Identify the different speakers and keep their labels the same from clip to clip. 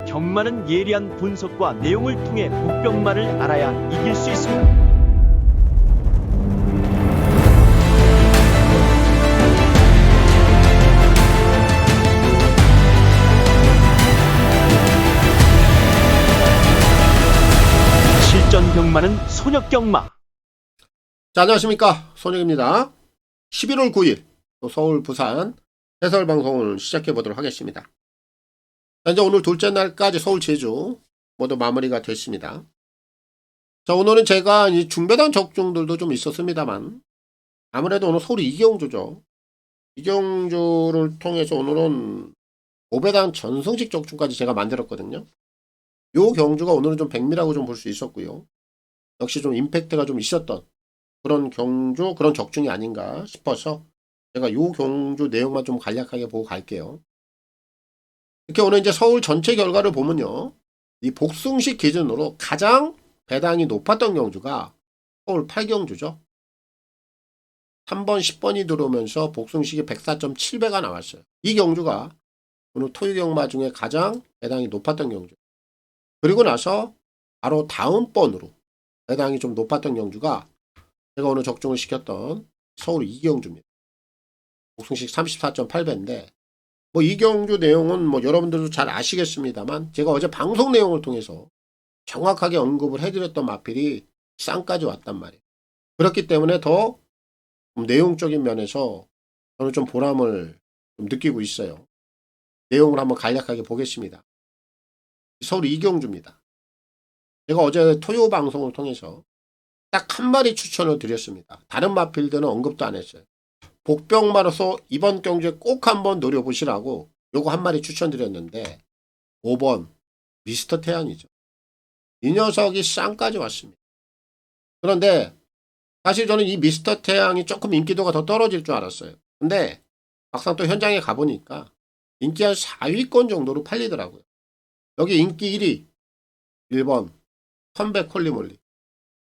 Speaker 1: 경마는 예리한 분석과 내용을 통해 복병마를 알아야 이길 수 있습니다. 실전 경마는 손역 경마.
Speaker 2: 자, 안녕하십니까, 손익입니다. 11월 9일 서울 부산 해설 방송을 시작해 보도록 하겠습니다. 자, 이제 오늘 둘째 날까지 서울 제주 모두 마무리가 됐습니다. 자, 오늘은 제가 이 중배당 적중들도 좀 있었습니다만 아무래도 오늘 서울 이경주죠. 이경주를 통해서 오늘은 5배당 전승식 적중까지 제가 만들었거든요. 요 경주가 오늘은 좀 백미라고 좀 볼 수 있었고요. 역시 좀 임팩트가 좀 있었던 그런 경주, 그런 적중이 아닌가 싶어서 제가 요 경주 내용만 좀 간략하게 보고 갈게요. 이렇게 오늘 이제 서울 전체 결과를 보면요. 이 복승식 기준으로 가장 배당이 높았던 경주가 서울 8경주죠. 3번, 10번이 들어오면서 복승식이 104.7배가 나왔어요. 이 경주가 오늘 토요경마 중에 가장 배당이 높았던 경주. 그리고 나서 바로 다음 번으로 배당이 좀 높았던 경주가 제가 오늘 적중을 시켰던 서울 이경주입니다. 복승식 34.8배인데 뭐 이경주 내용은 뭐 여러분들도 잘 아시겠습니다만 제가 어제 방송 내용을 통해서 정확하게 언급을 해드렸던 마필이 쌍까지 왔단 말이에요. 그렇기 때문에 더 내용적인 면에서 저는 좀 보람을 좀 느끼고 있어요. 내용을 한번 간략하게 보겠습니다. 서울 이경주입니다. 제가 어제 토요 방송을 통해서 딱 한 마리 추천을 드렸습니다. 다른 마필들은 언급도 안 했어요. 복병마로서 이번 경주에 꼭 한번 노려보시라고 요거 한 마리 추천드렸는데 5번 미스터 태양이죠. 이 녀석이 쌍까지 왔습니다. 그런데 사실 저는 이 미스터 태양이 조금 인기도가 더 떨어질 줄 알았어요. 근데 막상 또 현장에 가보니까 인기 한 4위권 정도로 팔리더라고요. 여기 인기 1위 1번 컴백 콜리몰리,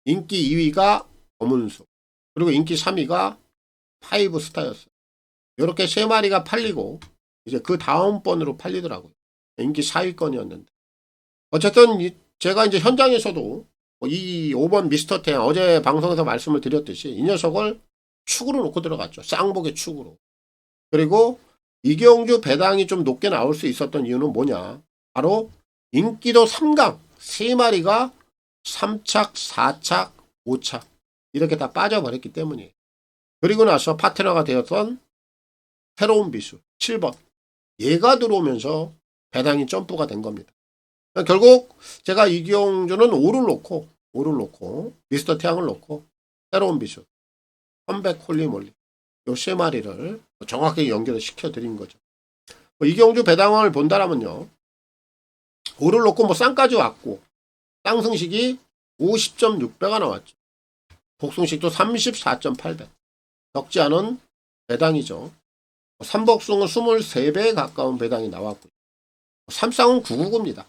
Speaker 2: 인기 2위가 검은수, 그리고 인기 3위가 파이브 스타였어요. 이렇게 세 마리가 팔리고 이제 그 다음 번으로 팔리더라고요. 인기 4위권이었는데 어쨌든 제가 이제 현장에서도 이 5번 미스터 태양 어제 방송에서 말씀을 드렸듯이 이 녀석을 축으로 놓고 들어갔죠. 쌍복의 축으로. 그리고 이경주 배당이 좀 높게 나올 수 있었던 이유는 뭐냐, 바로 인기도 3강 3마리가 3착, 4착, 5착 이렇게 다 빠져버렸기 때문이에요. 그리고 나서 파트너가 되었던 새로운 비수 7번 얘가 들어오면서 배당이 점프가 된 겁니다. 결국 제가 이경주는 5를 놓고 미스터 태양을 놓고 새로운 비수 컴백 홀리몰리 요 세 마리를 정확하게 연결을 시켜드린 거죠. 이경주 배당을 본다라면요, 5를 놓고 뭐 쌍까지 왔고 쌍승식이 50.6배가 나왔죠. 복승식도 34.8배. 적지 않은 배당이죠. 삼복승은 23배에 가까운 배당이 나왔고요. 삼쌍은 999입니다.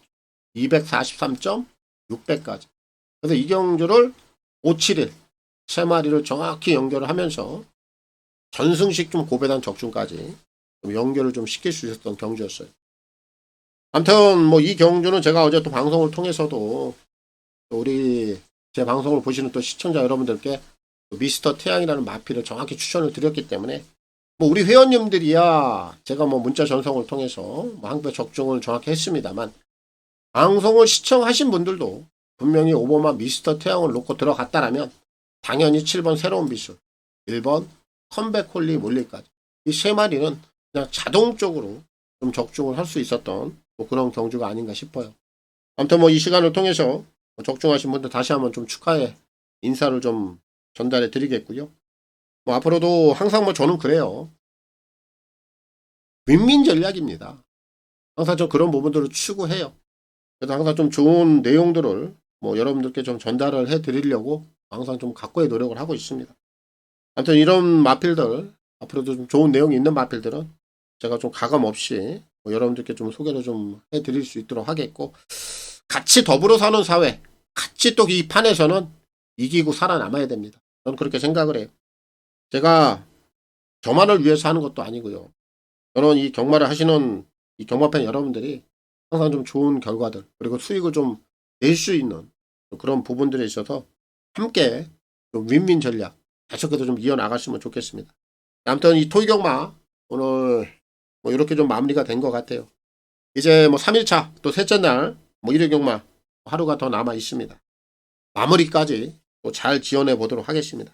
Speaker 2: 243.6배까지. 그래서 이경주를 571, 세 마리를 정확히 연결을 하면서 전승식 좀 고배당 적중까지 좀 연결을 좀 시킬 수 있었던 경주였어요. 아무튼 뭐 이 경주는 제가 어제 또 방송을 통해서도 또 우리 제 방송을 보시는 또 시청자 여러분들께 미스터 태양이라는 마필을 정확히 추천을 드렸기 때문에 뭐 우리 회원님들이야 제가 뭐 문자 전송을 통해서 뭐 항배 적중을 정확히 했습니다만 방송을 시청하신 분들도 분명히 5번만 미스터 태양을 놓고 들어갔다라면 당연히 7번 새로운 비수, 1번 컴백 홀리 몰리까지 이 세 마리는 그냥 자동적으로 좀 적중을 할 수 있었던 뭐 그런 경주가 아닌가 싶어요. 아무튼 뭐 이 시간을 통해서 적중하신 분들 다시 한번 좀 축하의 인사를 좀 전달해 드리겠고요. 뭐 앞으로도 항상 뭐 저는 그래요. 윈윈 전략입니다. 항상 좀 그런 부분들을 추구해요. 그래서 항상 좀 좋은 내용들을 뭐 여러분들께 좀 전달을 해 드리려고 항상 좀 각고의 노력을 하고 있습니다. 아무튼 이런 마필들 앞으로도 좀 좋은 내용이 있는 마필들은 제가 좀 가감 없이 뭐 여러분들께 좀 소개를 좀 해 드릴 수 있도록 하겠고, 같이 더불어 사는 사회, 같이 또 이 판에서는 이기고 살아남아야 됩니다. 저는 그렇게 생각을 해요. 제가 저만을 위해서 하는 것도 아니고요. 저는 이 경마를 하시는 이 경마팬 여러분들이 항상 좀 좋은 결과들 그리고 수익을 좀 낼 수 있는 그런 부분들에 있어서 함께 좀 윈윈 전략 계속해서 좀 이어나갔으면 좋겠습니다. 아무튼 이 토익경마 오늘 뭐 이렇게 좀 마무리가 된 것 같아요. 이제 뭐 3일차 또 셋째 날 뭐 일요경마 하루가 더 남아 있습니다. 마무리까지 또 잘 지원해 보도록 하겠습니다.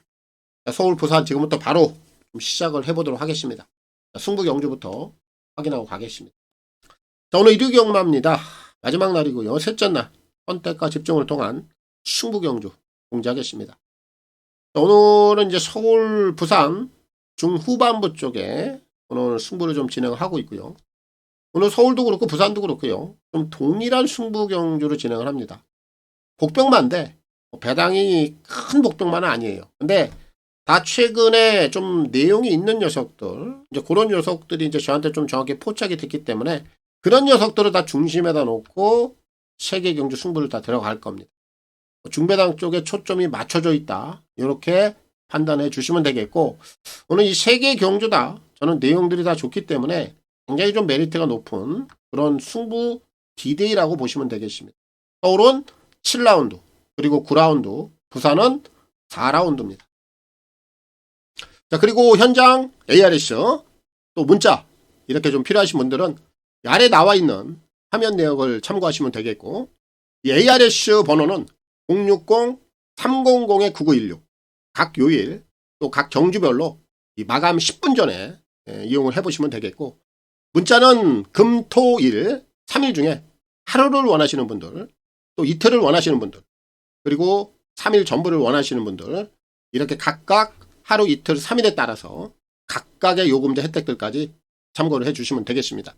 Speaker 2: 서울 부산 지금부터 바로 좀 시작을 해보도록 하겠습니다. 승부 경주부터 확인하고 가겠습니다. 자, 오늘 일요경마입니다. 마지막 날이고요. 셋째 날 선택과 집중을 통한 승부 경주 공지하겠습니다. 자, 오늘은 이제 서울 부산 중후반부 쪽에 오늘 승부를 좀 진행하고 있고요. 오늘 서울도 그렇고 부산도 그렇고요. 좀 동일한 승부 경주로 진행을 합니다. 복병마인데 배당이 큰 복병마는 아니에요. 근데 다 최근에 좀 내용이 있는 녀석들, 이제 그런 녀석들이 이제 저한테 좀 정확히 포착이 됐기 때문에 그런 녀석들을 다 중심에다 놓고 세계 경주 승부를 다 들어갈 겁니다. 중배당 쪽에 초점이 맞춰져 있다. 이렇게 판단해 주시면 되겠고, 오늘 이 세계 경주다. 저는 내용들이 다 좋기 때문에 굉장히 좀 메리트가 높은 그런 승부 디데이라고 보시면 되겠습니다. 서울은 7라운드, 그리고 9라운드, 부산은 4라운드입니다. 자, 그리고 현장 ARS, 또 문자, 이렇게 좀 필요하신 분들은 아래 나와 있는 화면 내역을 참고하시면 되겠고, 이 ARS 번호는 060-300-9916, 각 요일, 또 각 경주별로 이 마감 10분 전에 이용을 해보시면 되겠고, 문자는 금, 토, 일, 3일 중에 하루를 원하시는 분들, 또 이틀을 원하시는 분들, 그리고 3일 전부를 원하시는 분들, 이렇게 각각 하루, 이틀, 3일에 따라서 각각의 요금제 혜택들까지 참고를 해주시면 되겠습니다.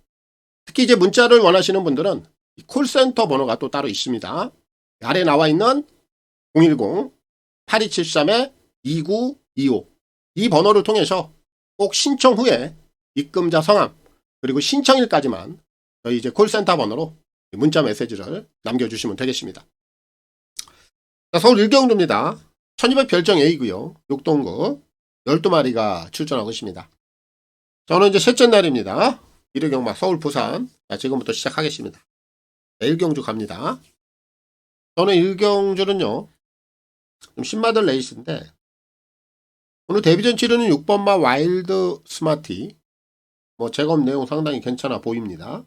Speaker 2: 특히 이제 문자를 원하시는 분들은 콜센터 번호가 또 따로 있습니다. 아래 나와 있는 010-8273-2925 이 번호를 통해서 꼭 신청 후에 입금자 성함 그리고 신청일까지만 저희 이제 콜센터 번호로 문자 메시지를 남겨주시면 되겠습니다. 자, 서울 일경주입니다. 1200 별정 A고요. 6동급 12마리가 출전하고 있습니다. 저는 이제 셋째 날입니다. 일요경마 서울 부산. 자, 지금부터 시작하겠습니다. 일경주 갑니다. 저는 일경주는요 좀 신마들 레이스인데 오늘 데뷔전 치르는 6번마 와일드 스마티 뭐 제검 내용 상당히 괜찮아 보입니다.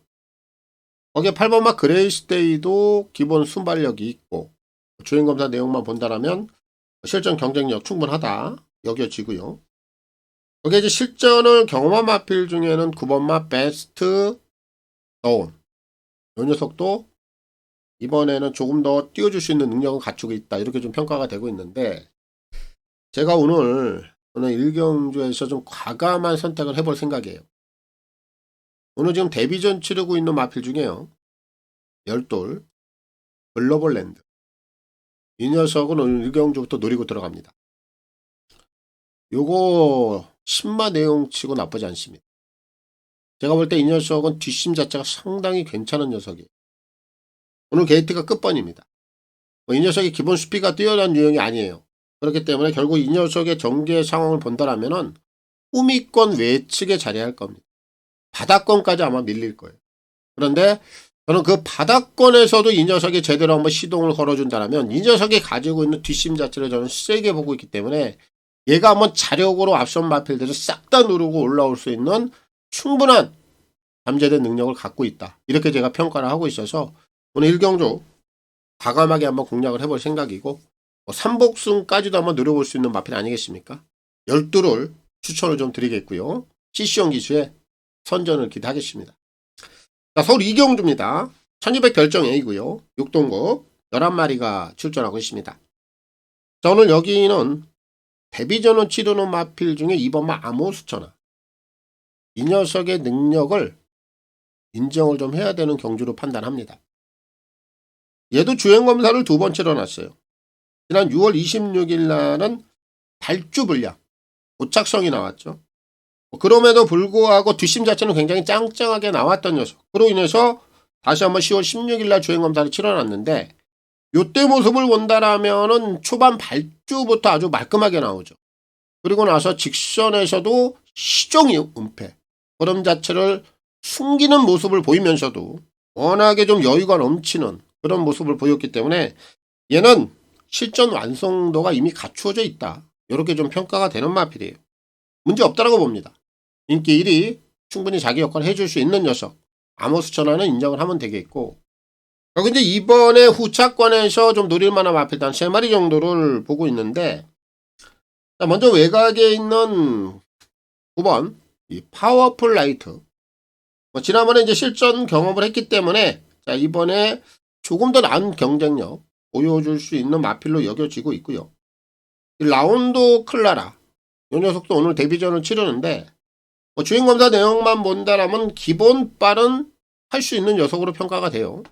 Speaker 2: 거기에 8번마 그레이스데이도 기본 순발력이 있고 주행검사 내용만 본다라면 실전 경쟁력 충분하다 여겨지고요. 여기에 이제 실전을 경험한 마필 중에는 9번마 베스트 더운 이 녀석도 이번에는 조금 더 띄워줄 수 있는 능력을 갖추고 있다 이렇게 좀 평가가 되고 있는데 제가 오늘 일경주에서 좀 과감한 선택을 해볼 생각이에요. 오늘 지금 데뷔전 치르고 있는 마필 중에요. 열돌 글로벌랜드 이 녀석은 오늘 일경주부터 노리고 들어갑니다. 요거 10마 내용치고 나쁘지 않습니다. 제가 볼 때 이 녀석은 뒷심 자체가 상당히 괜찮은 녀석이에요. 오늘 게이트가 끝번입니다. 이 녀석이 기본 스피가 뛰어난 유형이 아니에요. 그렇기 때문에 결국 이 녀석의 전개 상황을 본다라면은 후미권 외측에 자리할 겁니다. 바닥권까지 아마 밀릴 거예요. 그런데 저는 그 바닥권에서도 이 녀석이 제대로 한번 시동을 걸어준다면 이 녀석이 가지고 있는 뒷심 자체를 저는 세게 보고 있기 때문에 얘가 한번 자력으로 앞선 마필들을 싹 다 누르고 올라올 수 있는 충분한 잠재된 능력을 갖고 있다. 이렇게 제가 평가를 하고 있어서 오늘 일경주 과감하게 한번 공략을 해볼 생각이고 3복승까지도 한번 노려볼 수 있는 마필 아니겠습니까? 12를 추천을 좀 드리겠고요. CC형 기수에 선전을 기대하겠습니다. 자, 서울 이경주입니다. 1200 별정 A고요. 6동급 11마리가 출전하고 있습니다. 자, 오늘 여기는 데뷔전을 치르는 마필 중에 2번마 아모스천하 이 녀석의 능력을 인정을 좀 해야 되는 경주로 판단합니다. 얘도 주행검사를 2번 치러놨어요. 지난 6월 26일 날은 발주 불량, 고착성이 나왔죠. 그럼에도 불구하고 뒷심 자체는 굉장히 짱짱하게 나왔던 녀석. 그로 인해서 다시 한번 10월 16일 날 주행검사를 치러놨는데 요때 모습을 본다라면은 초반 발주부터 아주 말끔하게 나오죠. 그리고 나서 직선에서도 시종이 은폐, 그럼 자체를 숨기는 모습을 보이면서도 워낙에 좀 여유가 넘치는 그런 모습을 보였기 때문에 얘는 실전 완성도가 이미 갖추어져 있다. 이렇게 좀 평가가 되는 마필이에요. 문제 없다라고 봅니다. 인기 1위, 충분히 자기 역할을 해줄 수 있는 녀석. 아모스 천하는 인정을 하면 되겠고, 그리고 이제 이번에 후차권에서 좀 노릴만한 마필 단 3마리 정도를 보고 있는데, 자, 먼저 외곽에 있는 9번 이 파워풀 라이트. 지난번에 이제 실전 경험을 했기 때문에 자, 이번에 조금 더 나은 경쟁력 보여줄 수 있는 마필로 여겨지고 있고요. 이 라운드 클라라, 이 녀석도 오늘 데뷔전을 치르는데 주행검사 내용만 본다라면 기본 빨은 할 수 있는 녀석으로 평가가 돼요.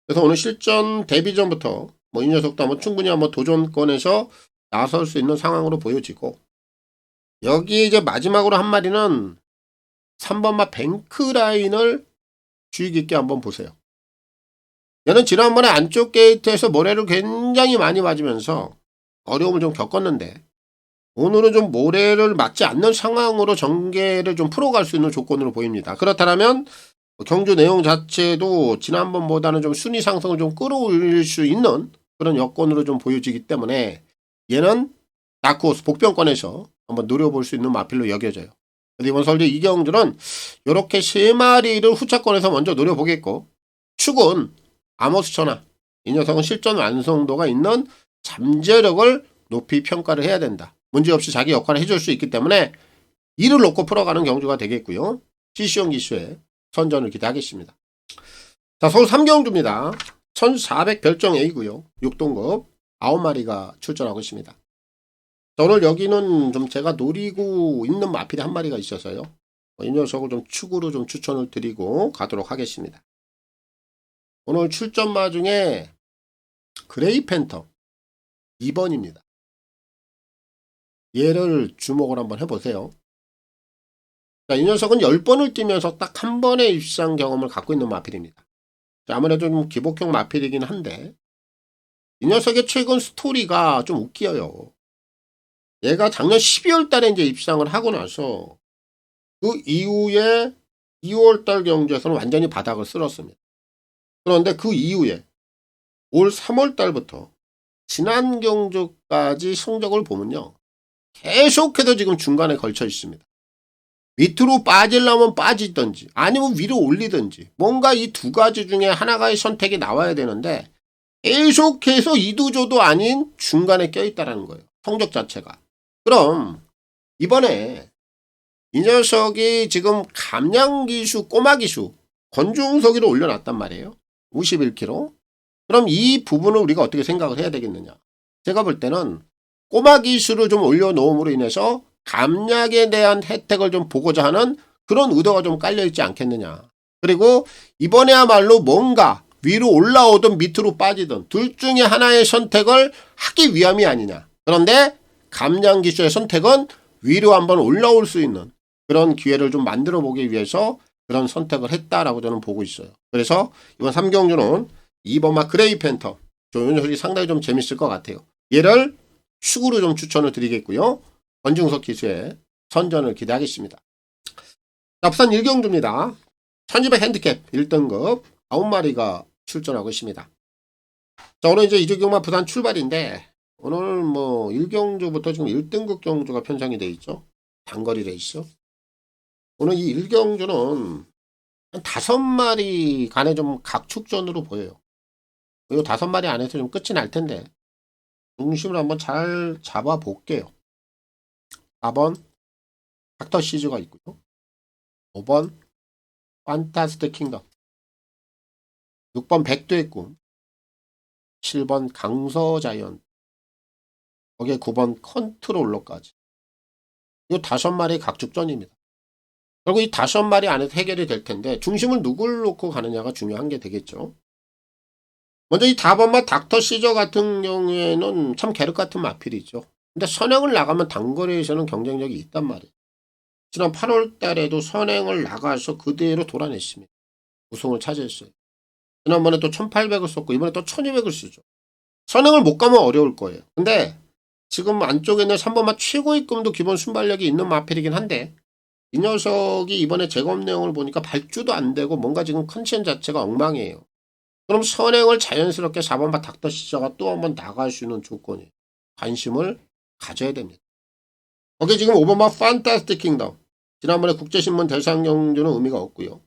Speaker 2: 그래서 오늘 실전 데뷔전부터 이 녀석도 한번 충분히 한번 도전권에서 나설 수 있는 상황으로 보여지고, 여기 이제 마지막으로 한 마리는 3번마 뱅크라인을 주의 깊게 한번 보세요. 얘는 지난번에 안쪽 게이트에서 모래를 굉장히 많이 맞으면서 어려움을 좀 겪었는데, 오늘은 좀 모래를 맞지 않는 상황으로 전개를 좀 풀어갈 수 있는 조건으로 보입니다. 그렇다면 경주 내용 자체도 지난번보다는 좀 순위 상승을 좀 끌어올릴 수 있는 그런 여건으로 좀 보여지기 때문에 얘는 다크호스 복병권에서 한번 노려볼 수 있는 마필로 여겨져요. 이번 설계 이경주는 이렇게 3마리를 후차권에서 먼저 노려보겠고, 축은 아모스 천하, 이 녀석은 실전 완성도가 있는 잠재력을 높이 평가를 해야 된다. 문제없이 자기 역할을 해줄 수 있기 때문에 이를 놓고 풀어가는 경주가 되겠고요. CC용 기수의 선전을 기대하겠습니다. 자, 서울 3경주입니다. 1400 별정 A고요. 6등급 9마리가 출전하고 있습니다. 자, 오늘 여기는 좀 제가 노리고 있는 마필이 한 마리가 있어서요. 이 녀석을 좀 축으로 좀 추천을 드리고 가도록 하겠습니다. 오늘 출전마 중에 그레이 팬텀 2번입니다. 얘를 주목을 한번 해보세요. 자, 이 녀석은 10번을 뛰면서 딱 한 번의 입상 경험을 갖고 있는 마필입니다. 자, 아무래도 좀 기복형 마필이긴 한데, 이 녀석의 최근 스토리가 좀 웃겨요. 얘가 작년 12월 달에 이제 입상을 하고 나서 그 이후에 2월 달 경주에서는 완전히 바닥을 쓸었습니다. 그런데 그 이후에 올 3월 달부터 지난 경주까지 성적을 보면요, 계속해서 지금 중간에 걸쳐 있습니다. 밑으로 빠지려면 빠지든지 아니면 위로 올리든지 뭔가 이 두 가지 중에 하나의 선택이 나와야 되는데 계속해서 이도저도 아닌 중간에 껴있다는 거예요. 성적 자체가. 그럼 이번에 이 녀석이 지금 감량기수 꼬마기수 권중석이로 올려놨단 말이에요. 51kg. 그럼 이 부분을 우리가 어떻게 생각을 해야 되겠느냐. 제가 볼 때는 꼬마기수를 좀 올려놓음으로 인해서 감약에 대한 혜택을 좀 보고자 하는 그런 의도가 좀 깔려있지 않겠느냐. 그리고 이번에야말로 뭔가 위로 올라오든 밑으로 빠지든 둘 중에 하나의 선택을 하기 위함이 아니냐. 그런데 감량기수의 선택은 위로 한번 올라올 수 있는 그런 기회를 좀 만들어 보기 위해서 그런 선택을 했다라고 저는 보고 있어요. 그래서 이번 3경주는 2번마 그레이 팬텀, 이 녀석이 상당히 좀 재밌을 것 같아요. 얘를 축으로 좀 추천을 드리겠고요. 권중석 기수의 선전을 기대하겠습니다. 자, 부산 1경주입니다. 1200 핸디캡 1등급 9마리가 출전하고 있습니다. 자, 오늘 이제 이주경마 부산 출발인데, 오늘 1경주부터 지금 1등급 경주가 편성이 되어 있죠. 단거리 레이스. 오늘 이 1경주는 한 5마리 간에 좀 각축전으로 보여요. 이 5마리 안에서 좀 끝이 날 텐데, 중심을 한번 잘 잡아 볼게요. 4번 닥터 시즈가 있고요. 5번 판타스틱 킹덤, 6번 백두의 꿈, 7번 강서 자이언트, 거기에 9번 컨트롤러까지. 이 5마리 각축전입니다. 그리고 이 5마리 안에서 해결이 될 텐데 중심을 누굴 놓고 가느냐가 중요한 게 되겠죠. 먼저 이 4번마 닥터 시저 같은 경우에는 참 계륵 같은 마필이죠. 근데 선행을 나가면 단거리에서는 경쟁력이 있단 말이에요. 지난 8월 달에도 선행을 나가서 그대로 돌아냈습니다. 우승을 차지했어요. 지난번에 또 1800을 썼고 이번에 또 1200을 쓰죠. 선행을 못 가면 어려울 거예요. 근데 지금 안쪽에 있는 3번마 최고의 꿈도 기본 순발력이 있는 마필이긴 한데 이 녀석이 이번에 제곱 내용을 보니까 발주도 안 되고 뭔가 지금 컨디션 자체가 엉망이에요. 그럼 선행을 자연스럽게 4번마 닥터 시저가 또 한번 나갈 수 있는 조건이에요. 관심을 가져야 됩니다. 거기 지금 5번마 판타스틱 킹덤. 지난번에 국제신문 대상 경주는 의미가 없고요.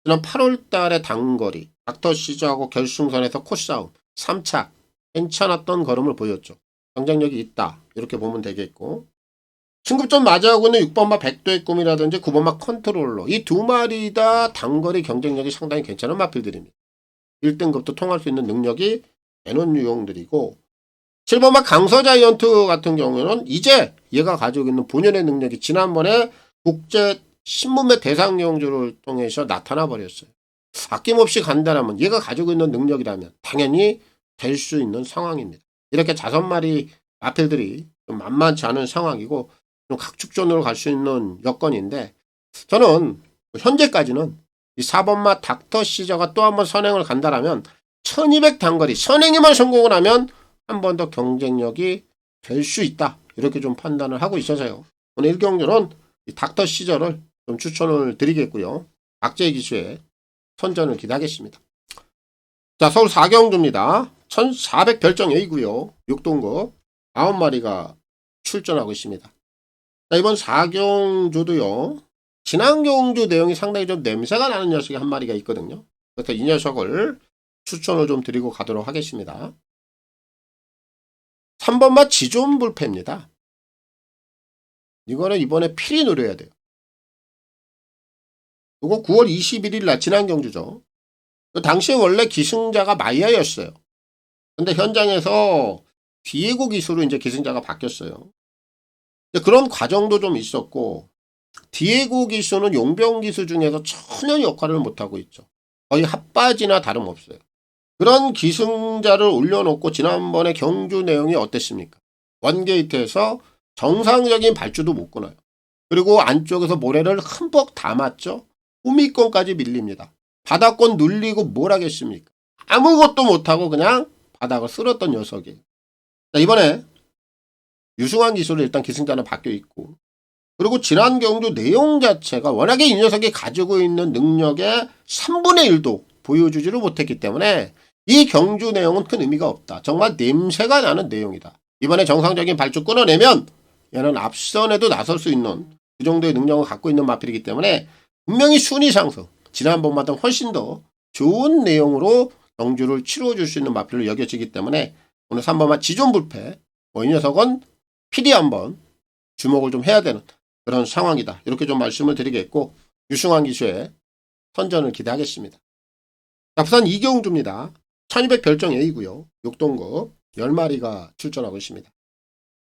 Speaker 2: 지난 8월 달에 단거리, 닥터 시저하고 결승선에서 코싸움, 3착, 괜찮았던 걸음을 보였죠. 경쟁력이 있다. 이렇게 보면 되겠고. 승급전 맞이하고 있는 6번마 백도의 꿈이라든지 9번마 컨트롤러. 이 두 마리 다 단거리 경쟁력이 상당히 괜찮은 마필들입니다. 1등급도 통할 수 있는 능력이 되는 유형들이고 7번마 강서자이언트 같은 경우에는 이제 얘가 가지고 있는 본연의 능력이 지난번에 국제 신문매 대상 경주를 통해서 나타나 버렸어요. 아낌없이 간다라면 얘가 가지고 있는 능력이라면 당연히 될 수 있는 상황입니다. 이렇게 5마리 마필들이 좀 만만치 않은 상황이고 좀 각축전으로 갈 수 있는 여건인데 저는 현재까지는 이 4번마 닥터 시저가 또 한 번 선행을 간다라면 1200 단거리 선행에만 성공을 하면 한 번 더 경쟁력이 될 수 있다. 이렇게 좀 판단을 하고 있어서요. 오늘 1경주는 이 닥터 시저를 좀 추천을 드리겠고요. 박재희 기수의 선전을 기대하겠습니다. 자, 서울 4경주입니다. 1400 별정 A고요. 6동급 9마리가 출전하고 있습니다. 자, 이번 4경주도요. 지난 경주 내용이 상당히 좀 냄새가 나는 녀석이 한 마리가 있거든요. 그래서 이 녀석을 추천을 좀 드리고 가도록 하겠습니다. 3번마 지존불패입니다. 이거는 이번에 필히 노려야 돼요. 이거 9월 21일 날 지난 경주죠. 당시에 원래 기승자가 마이야였어요. 근데 현장에서 디에고 기수로 이제 기승자가 바뀌었어요. 그런 과정도 좀 있었고 디에고 기수는 용병 기수 중에서 전혀 역할을 못하고 있죠. 거의 핫바지나 다름없어요. 그런 기승자를 올려놓고 지난번에 경주 내용이 어땠습니까? 원게이트에서 정상적인 발주도 못 끊어요. 그리고 안쪽에서 모래를 흠뻑 담았죠. 후미권까지 밀립니다. 바닥권 눌리고 뭘 하겠습니까? 아무것도 못하고 그냥 바닥을 쓸었던 녀석이에요. 자, 이번에 유승환 기수로 일단 기승자는 바뀌어 있고 그리고 지난 경주 내용 자체가 워낙에 이 녀석이 가지고 있는 능력의 3분의 1도 보여주지를 못했기 때문에 이 경주 내용은 큰 의미가 없다. 정말 냄새가 나는 내용이다. 이번에 정상적인 발주 끊어내면 얘는 앞선에도 나설 수 있는 그 정도의 능력을 갖고 있는 마필이기 때문에 분명히 순위 상승, 지난번보다 훨씬 더 좋은 내용으로 경주를 치러줄 수 있는 마필로 여겨지기 때문에 오늘 3번마 지존불패, 이 녀석은 필히 한번 주목을 좀 해야 되는 그런 상황이다. 이렇게 좀 말씀을 드리겠고 유승환 기수의 선전을 기대하겠습니다. 자, 부산 2경주입니다. 1200 별정 A고요. 6동급 10마리가 출전하고 있습니다.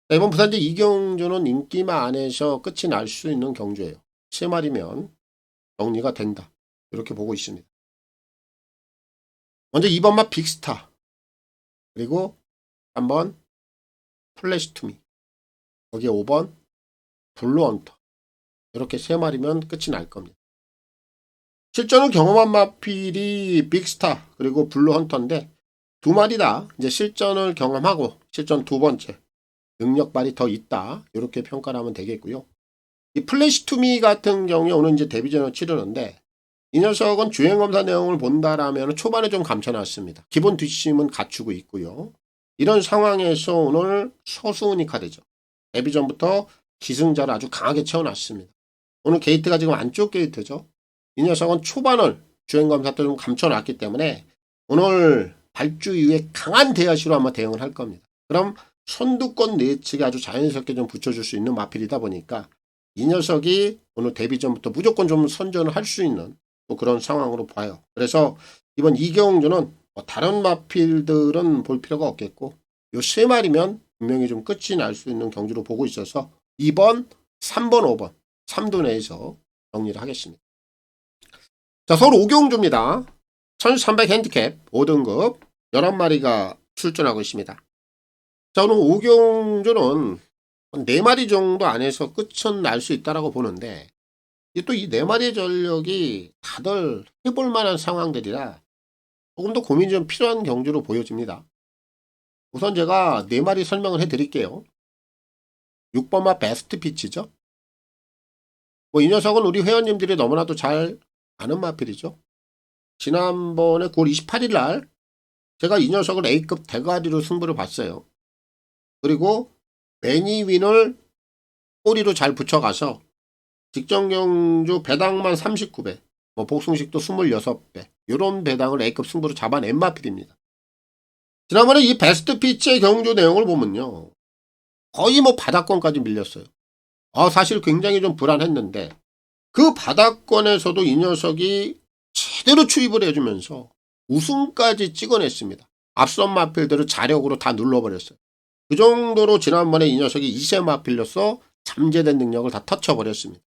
Speaker 2: 자, 이번 부산제 2경주는 인기마 안에서 끝이 날 수 있는 경주예요. 3마리면 정리가 된다. 이렇게 보고 있습니다. 먼저 2번마 빅스타 그리고 3번 플래시투미 거기에 5번 블루헌터 이렇게 3마리면 끝이 날 겁니다. 실전을 경험한 마필이 빅스타 그리고 블루헌터인데 2마리 다 이제 실전을 경험하고 실전 2번째 능력 발이 더 있다 이렇게 평가를 하면 되겠고요. 이 플래시투미 같은 경우에 오늘 이제 데뷔전을 치르는데 이 녀석은 주행검사 내용을 본다라면 초반에 좀 감춰놨습니다. 기본 뒷심은 갖추고 있고요. 이런 상황에서 오늘 서수은이 카드죠. 데뷔전부터 기승자를 아주 강하게 채워놨습니다. 오늘 게이트가 지금 안쪽 게이트죠. 이 녀석은 초반을 주행검사 때 좀 감춰놨기 때문에 오늘 발주 이후에 강한 대여시로 아마 대응을 할 겁니다. 그럼 선두권 내측에 아주 자연스럽게 좀 붙여줄 수 있는 마필이다 보니까 이 녀석이 오늘 데뷔전부터 무조건 좀 선전을 할 수 있는 또 그런 상황으로 봐요. 그래서 이번 이경주는 다른 마필들은 볼 필요가 없겠고 요 3마리면 분명히 좀 끝이 날 수 있는 경주로 보고 있어서 2번, 3번, 5번 3도 내에서 정리를 하겠습니다. 자, 서울 5경주입니다. 1300 핸디캡 5등급 11마리가 출전하고 있습니다. 자, 오늘 5경주는 4마리 정도 안에서 끝은 날 수 있다고 보는데 또 이 4마리의 전력이 다들 해볼 만한 상황들이라 조금 더 고민이 좀 필요한 경주로 보여집니다. 우선 제가 4마리 설명을 해드릴게요. 6번마 베스트 피치죠. 뭐 이 녀석은 우리 회원님들이 너무나도 잘 아는 마필이죠. 지난번에 9월 28일 날 제가 이 녀석을 A급 대가리로 승부를 봤어요. 그리고 매니윈을 꼬리로 잘 붙여가서 직전 경주 배당만 39배, 뭐 복숭식도 26배, 이런 배당을 A급 승부로 잡아낸 마필입니다. 지난번에 이 베스트 피치의 경주 내용을 보면요, 거의 뭐 바닥권까지 밀렸어요. 사실 굉장히 좀 불안했는데 그 바닥권에서도 이 녀석이 제대로 추입을 해주면서 우승까지 찍어냈습니다. 앞선 마필들을 자력으로 다 눌러버렸어요. 그 정도로 지난번에 이 녀석이 2세 마필로서 잠재된 능력을 다 터쳐버렸습니다.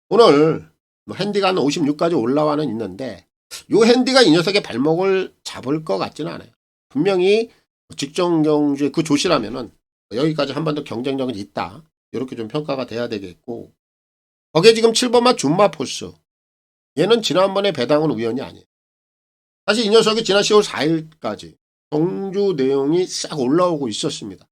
Speaker 2: 오늘 핸디가 한 56까지 올라와는 있는데 이 핸디가 이 녀석의 발목을 잡을 것 같지는 않아요. 분명히 직전 경주의 그 조시라면은 여기까지 한 번 더 경쟁력은 있다. 이렇게 좀 평가가 돼야 되겠고, 거기에 지금 7번마 준마포스, 얘는 지난번에 배당은 우연이 아니에요. 사실 이 녀석이 지난 10월 4일까지 경주 내용이 싹 올라오고 있었습니다.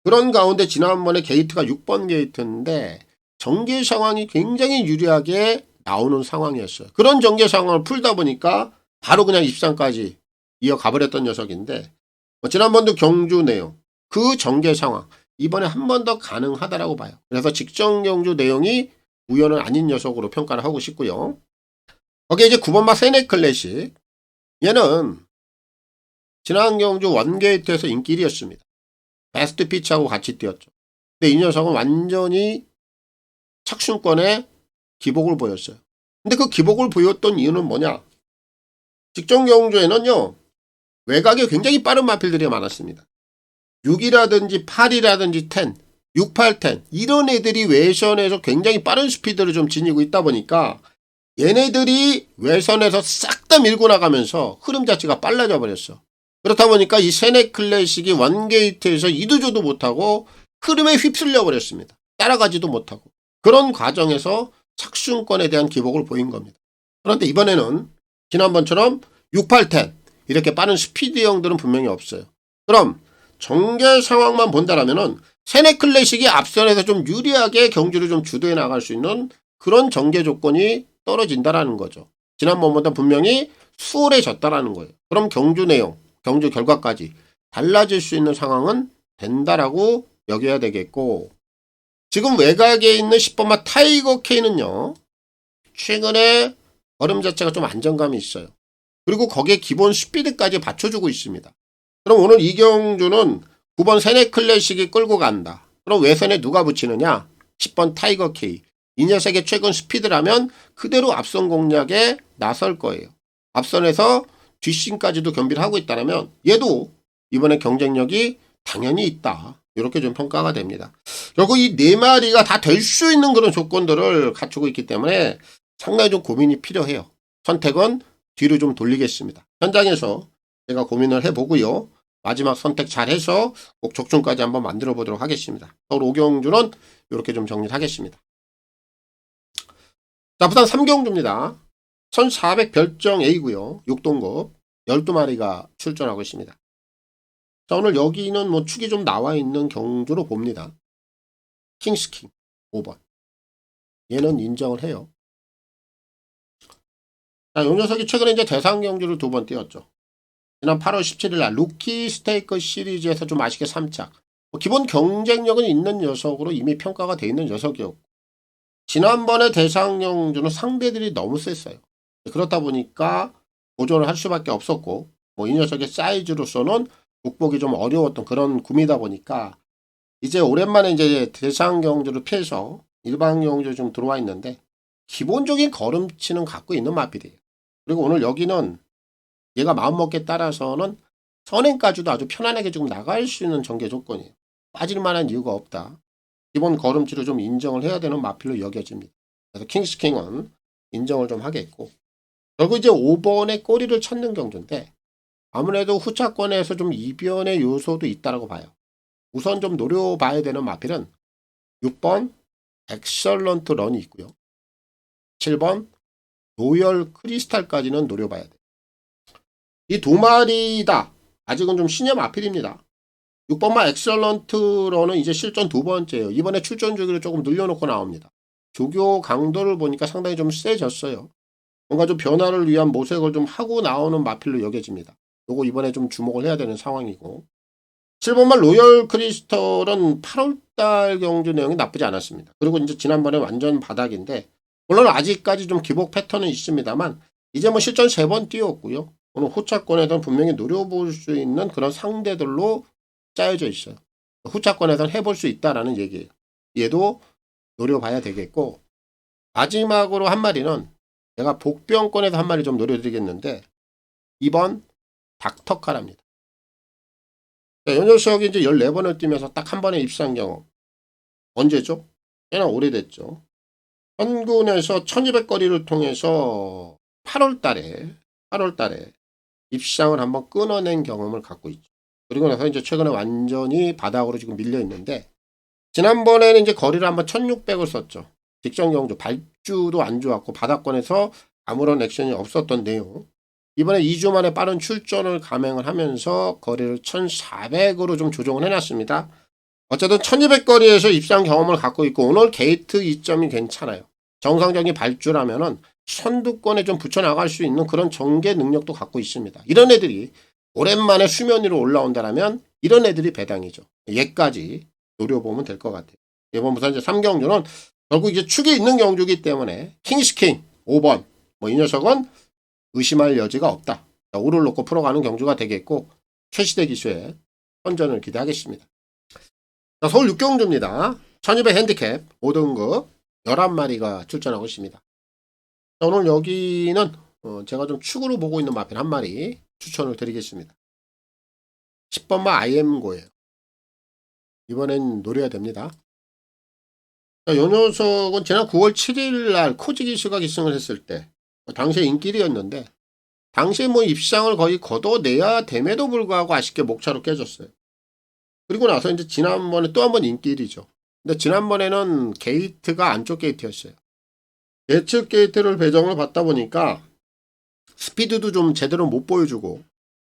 Speaker 2: 그런 가운데 지난번에 게이트가 6번 게이트인데 전개 상황이 굉장히 유리하게 나오는 상황이었어요. 그런 전개 상황을 풀다 보니까 바로 그냥 입상까지 이어가버렸던 녀석인데, 지난번도 경주 내용, 그 전개 상황, 이번에 한 번 더 가능하다라고 봐요. 그래서 직전 경주 내용이 우연은 아닌 녀석으로 평가를 하고 싶고요. 거기에 이제 9번마 세네 클래식, 얘는 지난 경주 원게이트에서 인기 1위였습니다. 베스트 피치하고 같이 뛰었죠. 근데 이 녀석은 완전히 착순권에 기복을 보였어요. 근데 그 기복을 보였던 이유는 뭐냐? 직전 경주에는요, 외곽에 굉장히 빠른 마필들이 많았습니다. 6이라든지 8이라든지 10, 6, 8, 10 이런 애들이 외선에서 굉장히 빠른 스피드를 좀 지니고 있다 보니까 얘네들이 외선에서 싹 다 밀고 나가면서 흐름 자체가 빨라져 버렸어. 그렇다 보니까 이 세네 클래식이 원게이트에서 이도저도 못하고 흐름에 휩쓸려 버렸습니다. 따라가지도 못하고. 그런 과정에서 착순권에 대한 기복을 보인 겁니다. 그런데 이번에는 지난번처럼 6, 8, 10 이렇게 빠른 스피드형들은 분명히 없어요. 그럼 전개 상황만 본다라면은 세네 클래식이 앞선에서 좀 유리하게 경주를 좀 주도해 나갈 수 있는 그런 전개 조건이 떨어진다라는 거죠. 지난번보다 분명히 수월해졌다라는 거예요. 그럼 경주 내용, 경주 결과까지 달라질 수 있는 상황은 된다라고 여겨야 되겠고, 지금 외곽에 있는 10번마 타이거 K는요, 최근에 걸음 자체가 좀 안정감이 있어요. 그리고 거기에 기본 스피드까지 받쳐주고 있습니다. 그럼 오늘 이 경주는 9번 세네 클래식이 끌고 간다. 그럼 외선에 누가 붙이느냐? 10번 타이거 K. 이 녀석의 최근 스피드라면 그대로 앞선 공략에 나설 거예요. 앞선에서 뒷심까지도 겸비를 하고 있다면 얘도 이번에 경쟁력이 당연히 있다. 이렇게 좀 평가가 됩니다. 결국 이 네 마리가 다 될 수 있는 그런 조건들을 갖추고 있기 때문에 상당히 좀 고민이 필요해요. 선택은 뒤로 좀 돌리겠습니다. 현장에서 제가 고민을 해보고요. 마지막 선택 잘해서 꼭 적중까지 한번 만들어 보도록 하겠습니다. 서울 5경주는 이렇게 좀 정리를 하겠습니다. 자, 부산 3경주입니다. 1400 별정 A고요. 6동급 12마리가 출전하고 있습니다. 자, 오늘 여기는 뭐 축이 좀 나와 있는 경주로 봅니다. 킹스킹 5번. 얘는 인정을 해요. 자, 요 녀석이 최근에 이제 대상 경주를 2번 뛰었죠. 지난 8월 17일 날 루키 스테이크 시리즈에서 좀 아쉽게 3착. 기본 경쟁력은 있는 녀석으로 이미 평가가 돼 있는 녀석이었고, 지난번에 대상 경주는 상대들이 너무 셌어요. 그렇다 보니까 도전을 할 수밖에 없었고, 뭐 이 녀석의 사이즈로서는 극복이 좀 어려웠던 그런 구미다 보니까 이제 오랜만에 이제 대상 경주를 피해서 일반 경주에 좀 들어와 있는데 기본적인 걸음치는 갖고 있는 마필이에요. 그리고 오늘 여기는 얘가 마음먹기에 따라서는 선행까지도 아주 편안하게 지금 나갈 수 있는 전개 조건이에요. 빠질 만한 이유가 없다. 기본 걸음치를 좀 인정을 해야 되는 마필로 여겨집니다. 그래서 킹스킹은 인정을 좀 하겠고, 결국 이제 5번의 꼬리를 찾는 경주인데 아무래도 후차권에서 좀 이변의 요소도 있다고 봐요. 우선 좀 노려봐야 되는 마필은 6번 엑설런트 런이 있고요. 7번 로열 크리스탈까지는 노려봐야 돼요. 이 두 마리다. 아직은 좀 신의 마필입니다. 6번마 엑설런트 런은 이제 실전 2번째예요. 이번에 출전 주기를 조금 늘려놓고 나옵니다. 조교 강도를 보니까 상당히 좀 세졌어요. 뭔가 좀 변화를 위한 모색을 좀 하고 나오는 마필로 여겨집니다. 요거 이번에 좀 주목을 해야 되는 상황이고 7번만 로열 크리스털은 8월달 경주 내용이 나쁘지 않았습니다. 그리고 이제 지난번에 완전 바닥인데 물론 아직까지 좀 기복 패턴은 있습니다만 이제 뭐 실전 3번 뛰었고요. 오늘 후차권에선 분명히 노려볼 수 있는 그런 상대들로 짜여져 있어요. 후차권에선 해볼 수 있다라는 얘기예요. 얘도 노려봐야 되겠고 마지막으로 한 마리는 제가 복병권에서 한 마리 좀 노려드리겠는데 2번 닥터카랍니다. 이 녀석이 이제 14번을 뛰면서 딱 한 번의 입상 경험. 언제죠? 꽤나 오래됐죠. 현군에서 1200거리를 통해서 8월 달에 입상을 한번 끊어낸 경험을 갖고 있죠. 그리고 나서 이제 최근에 완전히 바닥으로 지금 밀려 있는데 지난번에는 이제 거리를 한번 1600을 썼죠. 직전 경주 발주도 안 좋았고 바닥권에서 아무런 액션이 없었던 내용. 이번에 2주 만에 빠른 출전을 감행을 하면서 거리를 1400으로 좀 조정을 해놨습니다. 어쨌든 1200거리에서 입상 경험을 갖고 있고 오늘 게이트 이점이 괜찮아요. 정상적인 발주라면은 선두권에 좀 붙여나갈 수 있는 그런 전개 능력도 갖고 있습니다. 이런 애들이 오랜만에 수면 위로 올라온다라면 이런 애들이 배당이죠. 얘까지 노려보면 될 것 같아요. 이번 부산 이제 3경주는 결국 이제 축이 있는 경주이기 때문에 킹스킹 5번 뭐 이 녀석은 의심할 여지가 없다. 오를 놓고 풀어가는 경주가 되겠고 최시대 기수의 선전을 기대하겠습니다. 자, 서울 6경주입니다. 1200 핸디캡 5등급 11마리가 출전하고 있습니다. 자, 오늘 여기는 제가 좀 축으로 보고 있는 마필 한 마리 추천을 드리겠습니다. 10번마 IM고예요. 이번엔 노려야 됩니다. 자, 이 녀석은 지난 9월 7일 날 코지 기수가 기승을 했을 때 당시에 인기리였는데 당시에 뭐 입상을 거의 걷어내야 됨에도 불구하고 아쉽게 목차로 깨졌어요. 그리고 나서 이제 지난번에 또 한 번 인기리죠. 근데 지난번에는 게이트가 안쪽 게이트였어요. 예측 게이트를 배정을 받다 보니까 스피드도 좀 제대로 못 보여주고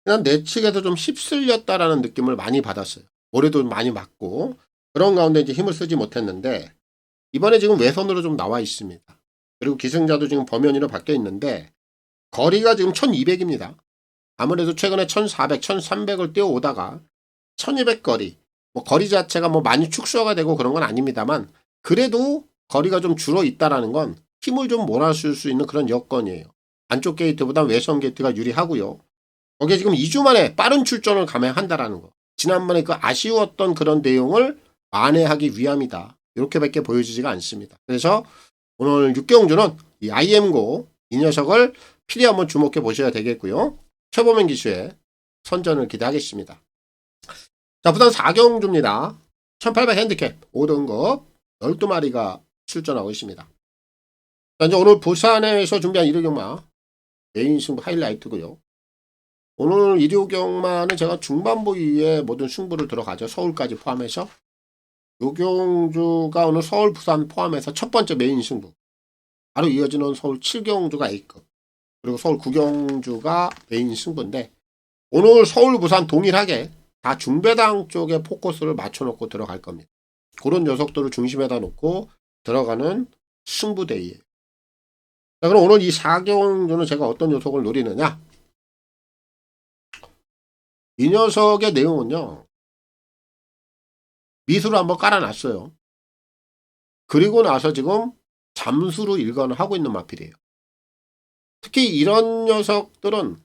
Speaker 2: 그냥 내측에서 좀 휩쓸렸다라는 느낌을 많이 받았어요. 모래도 많이 맞고 그런 가운데 이제 힘을 쓰지 못했는데 이번에 지금 외선으로 좀 나와 있습니다. 그리고 기승자도 지금 범연이로 바뀌어 있는데 거리가 지금 1200입니다. 아무래도 최근에 1400, 1300을 뛰어오다가 1200거리 뭐 거리 자체가 뭐 많이 축소가 되고 그런 건 아닙니다만 그래도 거리가 좀 줄어 있다라는 건 힘을 좀 몰아쓸 수 있는 그런 여건이에요. 안쪽 게이트보다 외선 게이트가 유리하고요. 거기에 지금 2주 만에 빠른 출전을 감행한다라는 거. 지난번에 그 아쉬웠던 그런 내용을 만회하기 위함이다. 이렇게밖에 보여지지가 않습니다. 그래서 오늘 6경주는 이 IM고 이 녀석을 필히 한번 주목해 보셔야 되겠고요. 최범행 기수의 선전을 기대하겠습니다. 자, 부산 4경주입니다. 1800 핸디캡 5등급 12마리가 출전하고 있습니다. 자, 이제 오늘 부산에서 준비한 일요경마 메인 승부 하이라이트고요. 오늘 일요경마는 제가 중반부 이후에 모든 승부를 들어가죠. 서울까지 포함해서. 요경주가 오늘 서울 부산 포함해서 첫 번째 메인 승부. 바로 이어지는 서울 7경주가 A급. 그리고 서울 9경주가 메인 승부인데 오늘 서울 부산 동일하게 다 중배당 쪽에 포커스를 맞춰놓고 들어갈 겁니다. 그런 녀석들을 중심에다 놓고 들어가는 승부대회예요. 자, 그럼 오늘 이 4경주는 제가 어떤 녀석을 노리느냐? 이 녀석의 내용은요. 미수를 한번 깔아놨어요. 그리고 나서 지금 잠수로 일관을 하고 있는 마필이에요. 특히 이런 녀석들은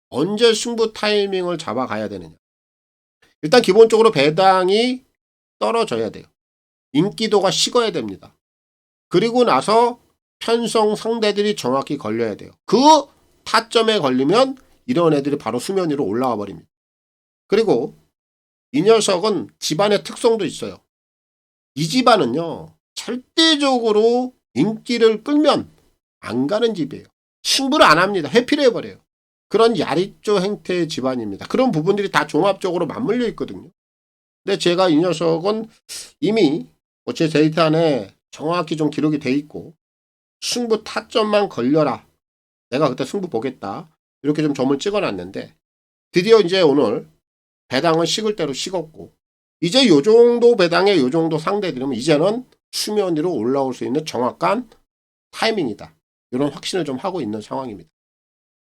Speaker 2: 언제 승부 타이밍을 잡아가야 되느냐. 일단 기본적으로 배당이 떨어져야 돼요. 인기도가 식어야 됩니다. 그리고 나서 편성 상대들이 정확히 걸려야 돼요. 그 타점에 걸리면 이런 애들이 바로 수면 위로 올라와 버립니다. 그리고 이 녀석은 집안의 특성도 있어요. 이 집안은요. 절대적으로 인기를 끌면 안 가는 집이에요. 승부를 안 합니다. 회피를 해버려요. 그런 야리조 행태의 집안입니다. 그런 부분들이 다 종합적으로 맞물려 있거든요. 근데 제가 이 녀석은 이미 제 데이터 안에 정확히 좀 기록이 돼 있고 승부 타점만 걸려라. 내가 그때 승부 보겠다. 이렇게 좀 점을 찍어놨는데 드디어 이제 오늘 배당은 식을 대로 식었고 이제 요 정도 배당의 요 정도 상대들이면 이제는 수면 위로 올라올 수 있는 정확한 타이밍이다. 이런 확신을 좀 하고 있는 상황입니다.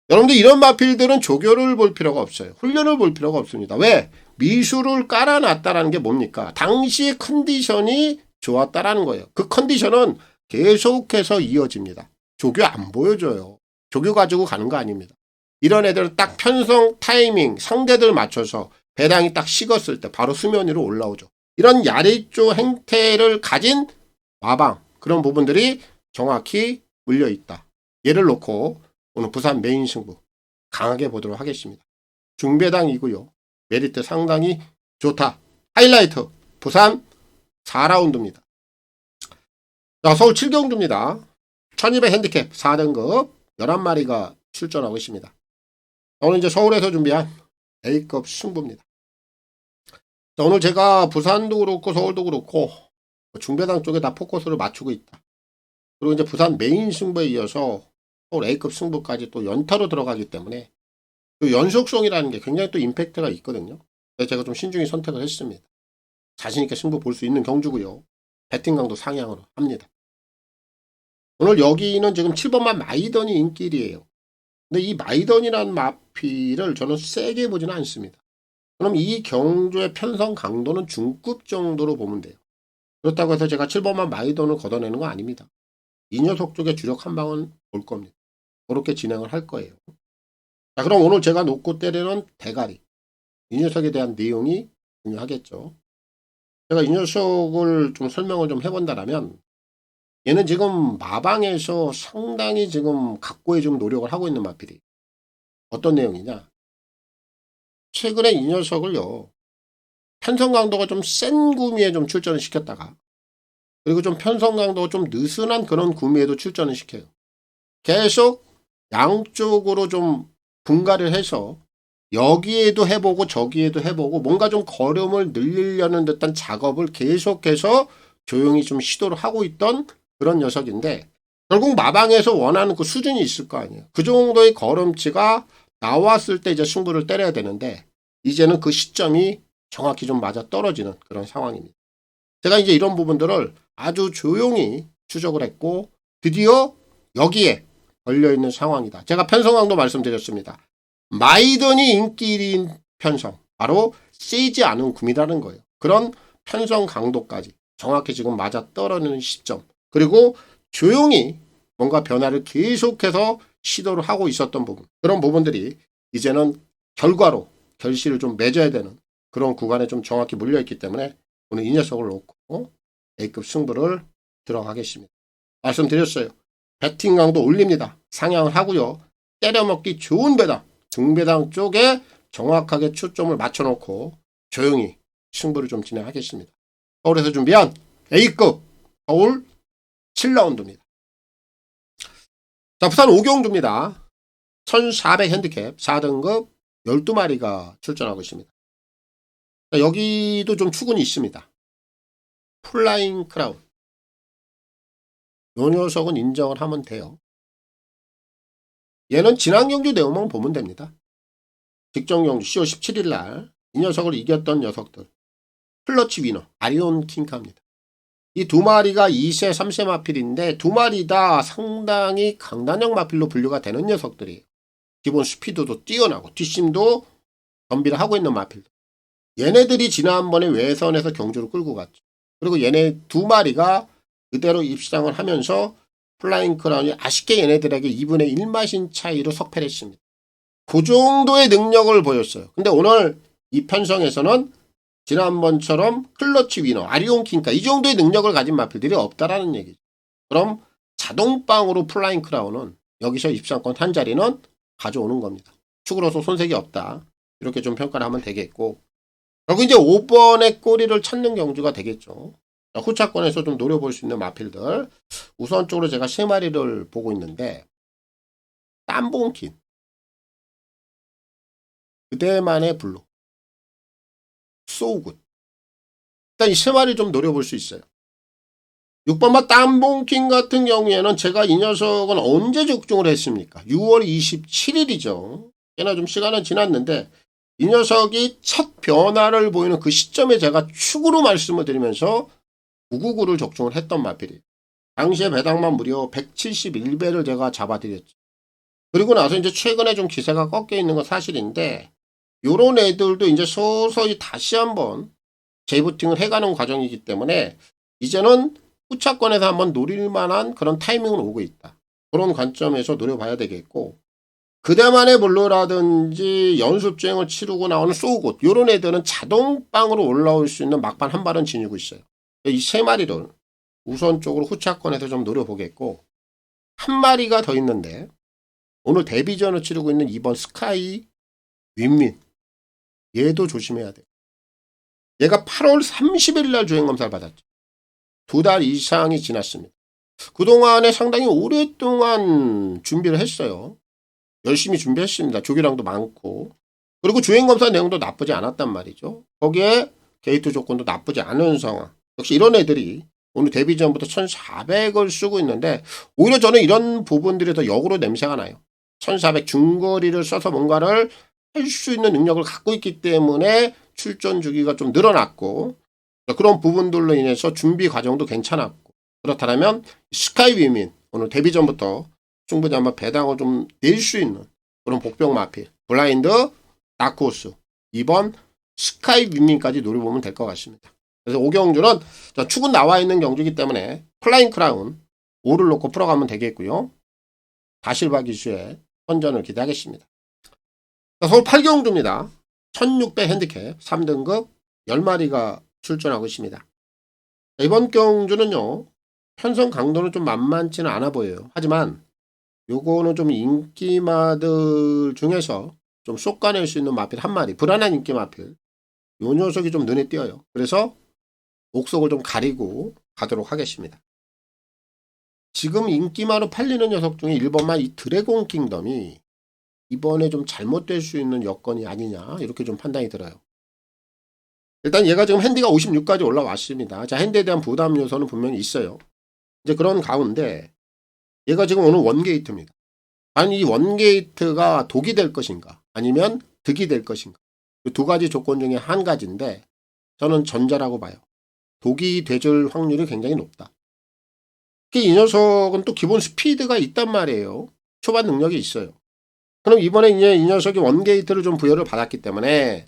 Speaker 2: 여러분들 이런 마필들은 조교를 볼 필요가 없어요. 훈련을 볼 필요가 없습니다. 왜? 미수를 깔아놨다라는 게 뭡니까? 당시 컨디션이 좋았다라는 거예요. 그 컨디션은 계속해서 이어집니다. 조교 안 보여줘요. 조교 가지고 가는 거 아닙니다. 이런 애들은 딱 편성 타이밍 상대들 맞춰서 배당이 딱 식었을 때 바로 수면 위로 올라오죠. 이런 야리조 행태를 가진 마방 그런 부분들이 정확히 물려있다. 예를 놓고 오늘 부산 메인 승부 강하게 보도록 하겠습니다. 중배당이고요. 메리트 상당히 좋다. 하이라이트 부산 4라운드입니다. 자, 서울 7경주입니다. 1200 핸디캡 4등급 11마리가 출전하고 있습니다. 오늘 이제 서울에서 준비한 A급 승부입니다. 자, 오늘 제가 부산도 그렇고 서울도 그렇고 중배당 쪽에 다 포커스를 맞추고 있다. 그리고 이제 부산 메인 승부에 이어서 서울 A급 승부까지 또 연타로 들어가기 때문에 그 연속성이라는 게 굉장히 또 임팩트가 있거든요. 그래서 제가 좀 신중히 선택을 했습니다. 자신있게 승부 볼 수 있는 경주고요. 배팅 강도 상향으로 합니다. 오늘 여기는 지금 7번만 마이던이 인기리에요. 근데 이 마이던이라는 마필을 저는 세게 보지는 않습니다. 그럼 이 경주의 편성 강도는 중급 정도로 보면 돼요. 그렇다고 해서 제가 7번만 마이던을 걷어내는 거 아닙니다. 이 녀석 쪽에 주력 한 방은 볼 겁니다. 그렇게 진행을 할 거예요. 자, 그럼 오늘 제가 놓고 때리는 대가리. 이 녀석에 대한 내용이 중요하겠죠. 제가 이 녀석을 좀 설명을 좀 해본다면 얘는 지금 마방에서 상당히 지금 각고에 좀 노력을 하고 있는 마필이. 어떤 내용이냐. 최근에 이 녀석을요. 편성 강도가 좀 센 구미에 좀 출전을 시켰다가 그리고 좀 편성 강도가 좀 느슨한 그런 구미에도 출전을 시켜요. 계속 양쪽으로 좀 분갈이를 해서 여기에도 해보고 저기에도 해보고 뭔가 좀 거름을 늘리려는 듯한 작업을 계속해서 조용히 좀 시도를 하고 있던 그런 녀석인데 결국 마방에서 원하는 그 수준이 있을 거 아니에요. 그 정도의 걸음치가 나왔을 때 이제 승부를 때려야 되는데 이제는 그 시점이 정확히 좀 맞아 떨어지는 그런 상황입니다. 제가 이제 이런 부분들을 아주 조용히 추적을 했고 드디어 여기에 걸려있는 상황이다. 제가 편성강도 말씀드렸습니다. 마이던이 인기인 편성, 바로 세지 않은 구미라는 거예요. 그런 편성 강도까지 정확히 지금 맞아 떨어지는 시점, 그리고 조용히 뭔가 변화를 계속해서 시도를 하고 있었던 부분, 그런 부분들이 이제는 결과로 결실을 좀 맺어야 되는 그런 구간에 좀 정확히 물려있기 때문에 오늘 이 녀석을 놓고 A급 승부를 들어가겠습니다. 말씀드렸어요. 배팅 강도 올립니다. 상향을 하고요. 때려먹기 좋은 배당, 중배당 쪽에 정확하게 초점을 맞춰놓고 조용히 승부를 좀 진행하겠습니다. 서울에서 준비한 A급 서울 7라운드입니다. 자, 부산 5경주입니다. 1400 핸디캡 4등급 12마리가 출전하고 있습니다. 자, 여기도 좀 추근이 있습니다. 플라잉 크라운. 요 녀석은 인정을 하면 돼요. 얘는 지난 경주 내용만 보면 됩니다. 직전 경주 10월 17일 날 이 녀석을 이겼던 녀석들. 클러치 위너, 아리온 킹카입니다. 이 두 마리가 2세, 3세 마필인데 두 마리 다 상당히 강단형 마필로 분류가 되는 녀석들이에요. 기본 스피드도 뛰어나고 뒷심도 겸비를 하고 있는 마필들. 얘네들이 지난번에 외선에서 경주를 끌고 갔죠. 그리고 얘네 두 마리가 그대로 입시장을 하면서 플라잉 크라운이 아쉽게 얘네들에게 2분의 1마신 차이로 석패를 했습니다. 그 정도의 능력을 보였어요. 근데 오늘 이 편성에서는 지난번처럼 클러치 위너, 아리온 킹카 이 정도의 능력을 가진 마필들이 없다라는 얘기죠. 그럼 자동빵으로 플라잉 크라운은 여기서 입상권 한 자리는 가져오는 겁니다. 축으로서 손색이 없다. 이렇게 좀 평가를 하면 되겠고 결국 이제 5번의 꼬리를 찾는 경주가 되겠죠. 후차권에서 좀 노려볼 수 있는 마필들. 우선적으로 제가 3마리를 보고 있는데 땀봉킨, 그대만의 블루, 소우굿. 일단 이 3마리 좀 노려볼 수 있어요. 6번마 땀봉킨 같은 경우에는 제가 이 녀석은 언제 적중을 했습니까? 6월 27일이죠. 꽤나 좀 시간은 지났는데 이 녀석이 첫 변화를 보이는 그 시점에 제가 축으로 말씀을 드리면서 999를 적중을 했던 마필이에요. 당시에 배당만 무려 171배를 제가 잡아드렸죠. 그리고 나서 이제 최근에 좀 기세가 꺾여 있는 건 사실인데, 요런 애들도 이제 서서히 다시 한번 재부팅을 해가는 과정이기 때문에 이제는 후차권에서 한번 노릴 만한 그런 타이밍은 오고 있다. 그런 관점에서 노려봐야 되겠고, 그대만의 블루라든지 연습주행을 치르고 나오는 소우굿, 요런 애들은 자동빵으로 올라올 수 있는 막판 한 발은 지니고 있어요. 이 세 마리를 우선적으로 후차권에서 좀 노려보겠고, 한 마리가 더 있는데 오늘 데뷔전을 치르고 있는 2번 스카이 윈윈, 얘도 조심해야 돼. 얘가 8월 30일 날 주행검사를 받았죠. 2달 이상이 지났습니다. 그동안에 상당히 오랫동안 준비를 했어요. 열심히 준비했습니다. 조기량도 많고. 그리고 주행검사 내용도 나쁘지 않았단 말이죠. 거기에 게이트 조건도 나쁘지 않은 상황. 역시 이런 애들이 오늘 데뷔전부터 1400을 쓰고 있는데, 오히려 저는 이런 부분들이 더 역으로 냄새가 나요. 1400 중거리를 써서 뭔가를 할 수 있는 능력을 갖고 있기 때문에 출전 주기가 좀 늘어났고, 그런 부분들로 인해서 준비 과정도 괜찮았고, 그렇다면 스카이 위민 오늘 데뷔전부터 충분히 아마 배당을 좀 낼 수 있는 그런 복병 마필, 블라인드, 다크호스, 2번 스카이 위민까지 노려보면 될 것 같습니다. 그래서 오경주는 축은 나와 있는 경주이기 때문에 플라잉 크라운 5를 놓고 풀어가면 되겠고요. 다실바 기수의 선전을 기대하겠습니다. 서울 8경주입니다. 1600 핸디캡 3등급 10마리가 출전하고 있습니다. 이번 경주는요, 편성 강도는 좀 만만치는 않아 보여요. 하지만 요거는 좀 인기마들 중에서 좀 쏙가낼 수 있는 마필 한 마리, 불안한 인기 마필, 요 녀석이 좀 눈에 띄어요. 그래서 옥석을 좀 가리고 가도록 하겠습니다. 지금 인기마로 팔리는 녀석 중에 1번만 이 드래곤 킹덤이 이번에 좀 잘못될 수 있는 여건이 아니냐, 이렇게 좀 판단이 들어요. 일단 얘가 지금 핸디가 56까지 올라왔습니다. 자, 핸디에 대한 부담 요소는 분명히 있어요. 이제 그런 가운데 얘가 지금 오늘 원게이트입니다. 아니, 이 원게이트가 독이 될 것인가 아니면 득이 될 것인가, 이 두 가지 조건 중에 한 가지인데 저는 전자라고 봐요. 독이 되줄 확률이 굉장히 높다. 이 녀석은 또 기본 스피드가 있단 말이에요. 초반 능력이 있어요. 그럼 이번에 이제 이 녀석이 원게이트를 좀 부여를 받았기 때문에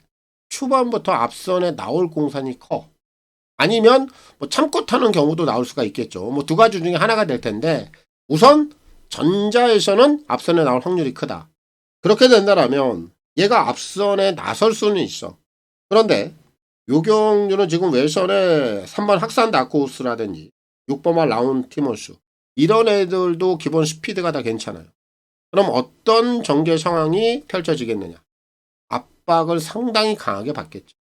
Speaker 2: 초반부터 앞선에 나올 공산이 커. 아니면 뭐 참고 타는 경우도 나올 수가 있겠죠. 뭐 두 가지 중에 하나가 될 텐데, 우선 전자에서는 앞선에 나올 확률이 크다. 그렇게 된다면 얘가 앞선에 나설 수는 있어. 그런데 요 경주는 지금 외선에 3번 학산 다크호스라든지 6번만 라운 티모스, 이런 애들도 기본 스피드가 다 괜찮아요. 그럼 어떤 전개 상황이 펼쳐지겠느냐? 압박을 상당히 강하게 받겠죠.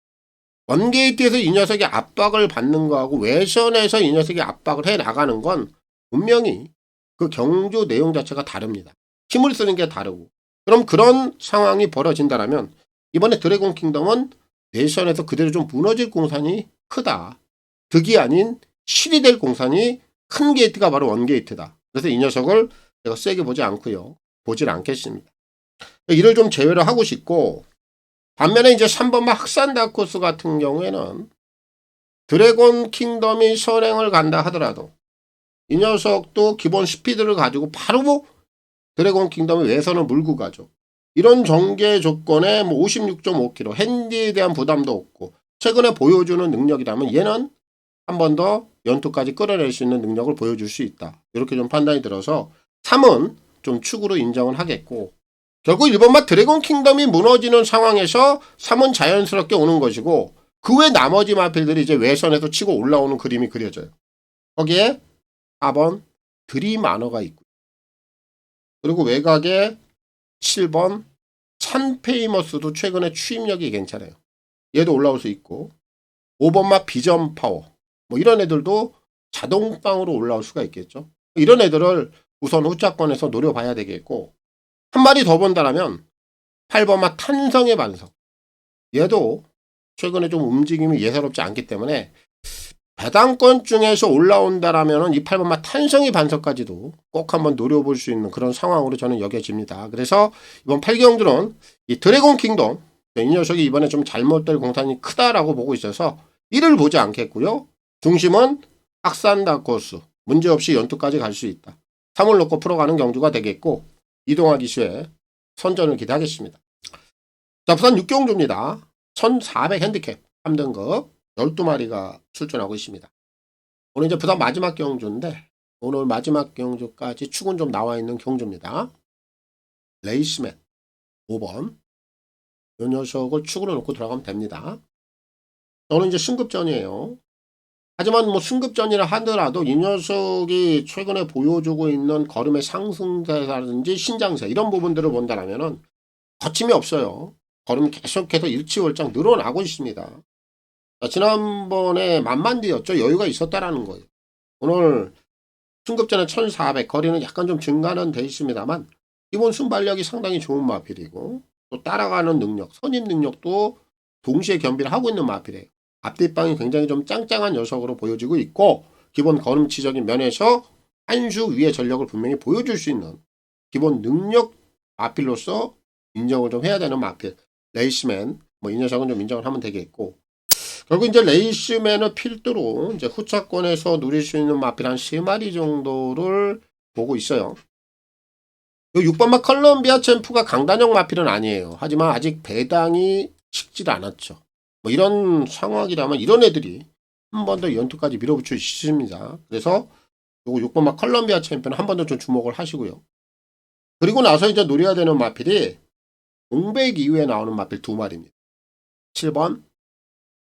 Speaker 2: 원게이트에서 이 녀석이 압박을 받는 거하고 외선에서 이 녀석이 압박을 해 나가는 건 분명히 그 경주 내용 자체가 다릅니다. 힘을 쓰는 게 다르고. 그럼 그런 상황이 벌어진다면 이번에 드래곤 킹덤은 내선에서 그대로 좀 무너질 공산이 크다. 득이 아닌 실이 될 공산이 큰 게이트가 바로 원게이트다. 그래서 이 녀석을 제가 세게 보지 않고요, 보질 않겠습니다. 이를 좀 제외를 하고 싶고, 반면에 이제 3번만 학산 다크호스 같은 경우에는 드래곤 킹덤이 선행을 간다 하더라도 이 녀석도 기본 스피드를 가지고 바로 드래곤 킹덤의 외선을 물고 가죠. 이런 전개 조건에 뭐 56.5km 핸디에 대한 부담도 없고 최근에 보여주는 능력이라면 얘는 한 번 더 연투까지 끌어낼 수 있는 능력을 보여줄 수 있다. 이렇게 좀 판단이 들어서 3은 좀 축으로 인정을 하겠고, 결국 1번만 드래곤 킹덤이 무너지는 상황에서 3은 자연스럽게 오는 것이고, 그 외 나머지 마필들이 이제 외선에서 치고 올라오는 그림이 그려져요. 거기에 4번 드림아너가 있고, 그리고 외곽에 7번 찬페이머스도 최근에 추임력이 괜찮아요. 얘도 올라올 수 있고, 5번마 비전 파워, 뭐 이런 애들도 자동빵으로 올라올 수가 있겠죠. 이런 애들을 우선 후차권에서 노려봐야 되겠고, 한 마리 더 본다라면 8번마 탄성의 반석, 얘도 최근에 좀 움직임이 예사롭지 않기 때문에 배당권 중에서 올라온다라면 이 8번마 탄성의 반석까지도 꼭 한번 노려볼 수 있는 그런 상황으로 저는 여겨집니다. 그래서 이번 8경주는 이 드래곤 킹덤, 이 녀석이 이번에 좀 잘못될 공산이 크다라고 보고 있어서 이를 보지 않겠고요. 중심은 확산 다크호스 문제없이 연투까지 갈 수 있다. 3을 놓고 풀어가는 경주가 되겠고 이동학 기수의 선전을 기대하겠습니다. 자, 부산 6경주입니다. 1400 핸디캡 3등급 12마리가 출전하고 있습니다. 오늘 이제 부산 마지막 경주인데 오늘 마지막 경주까지 축은 좀 나와 있는 경주입니다. 레이스맨 5번 이 녀석을 축으로 놓고 들어가면 됩니다. 저는 이제 승급전이에요. 하지만 뭐 승급전이라 하더라도 이 녀석이 최근에 보여주고 있는 걸음의 상승세라든지 신장세 이런 부분들을 본다면은 거침이 없어요. 걸음이 계속해서 일치월장 늘어나고 있습니다. 자, 지난번에 만만디였죠. 여유가 있었다라는 거예요. 오늘 승급전에 1400 거리는 약간 좀 증가는 돼 있습니다만 기본 순발력이 상당히 좋은 마필이고 또 따라가는 능력, 선임 능력도 동시에 겸비를 하고 있는 마필이에요. 앞뒷방이 굉장히 좀 짱짱한 녀석으로 보여지고 있고 기본 걸음치적인 면에서 한 수 위의 전력을 분명히 보여줄 수 있는 기본 능력 마필로서 인정을 좀 해야 되는 마필. 레이스맨 뭐 이 녀석은 좀 인정을 하면 되겠고 결국 이제 레이스맨을 필두로 이제 후차권에서 누릴 수 있는 마필 한 3마리 정도를 보고 있어요. 이 6번마 컬럼비아 챔프가 강단형 마필은 아니에요. 하지만 아직 배당이 식질 않았죠. 뭐 이런 상황이라면 이런 애들이 한 번 더 연투까지 밀어붙일 수 있습니다. 그래서 요거 6번마 컬럼비아 챔프는 한 번 더 좀 주목을 하시고요. 그리고 나서 이제 노려야 되는 마필이 공백 이후에 나오는 마필 2마리입니다. 7번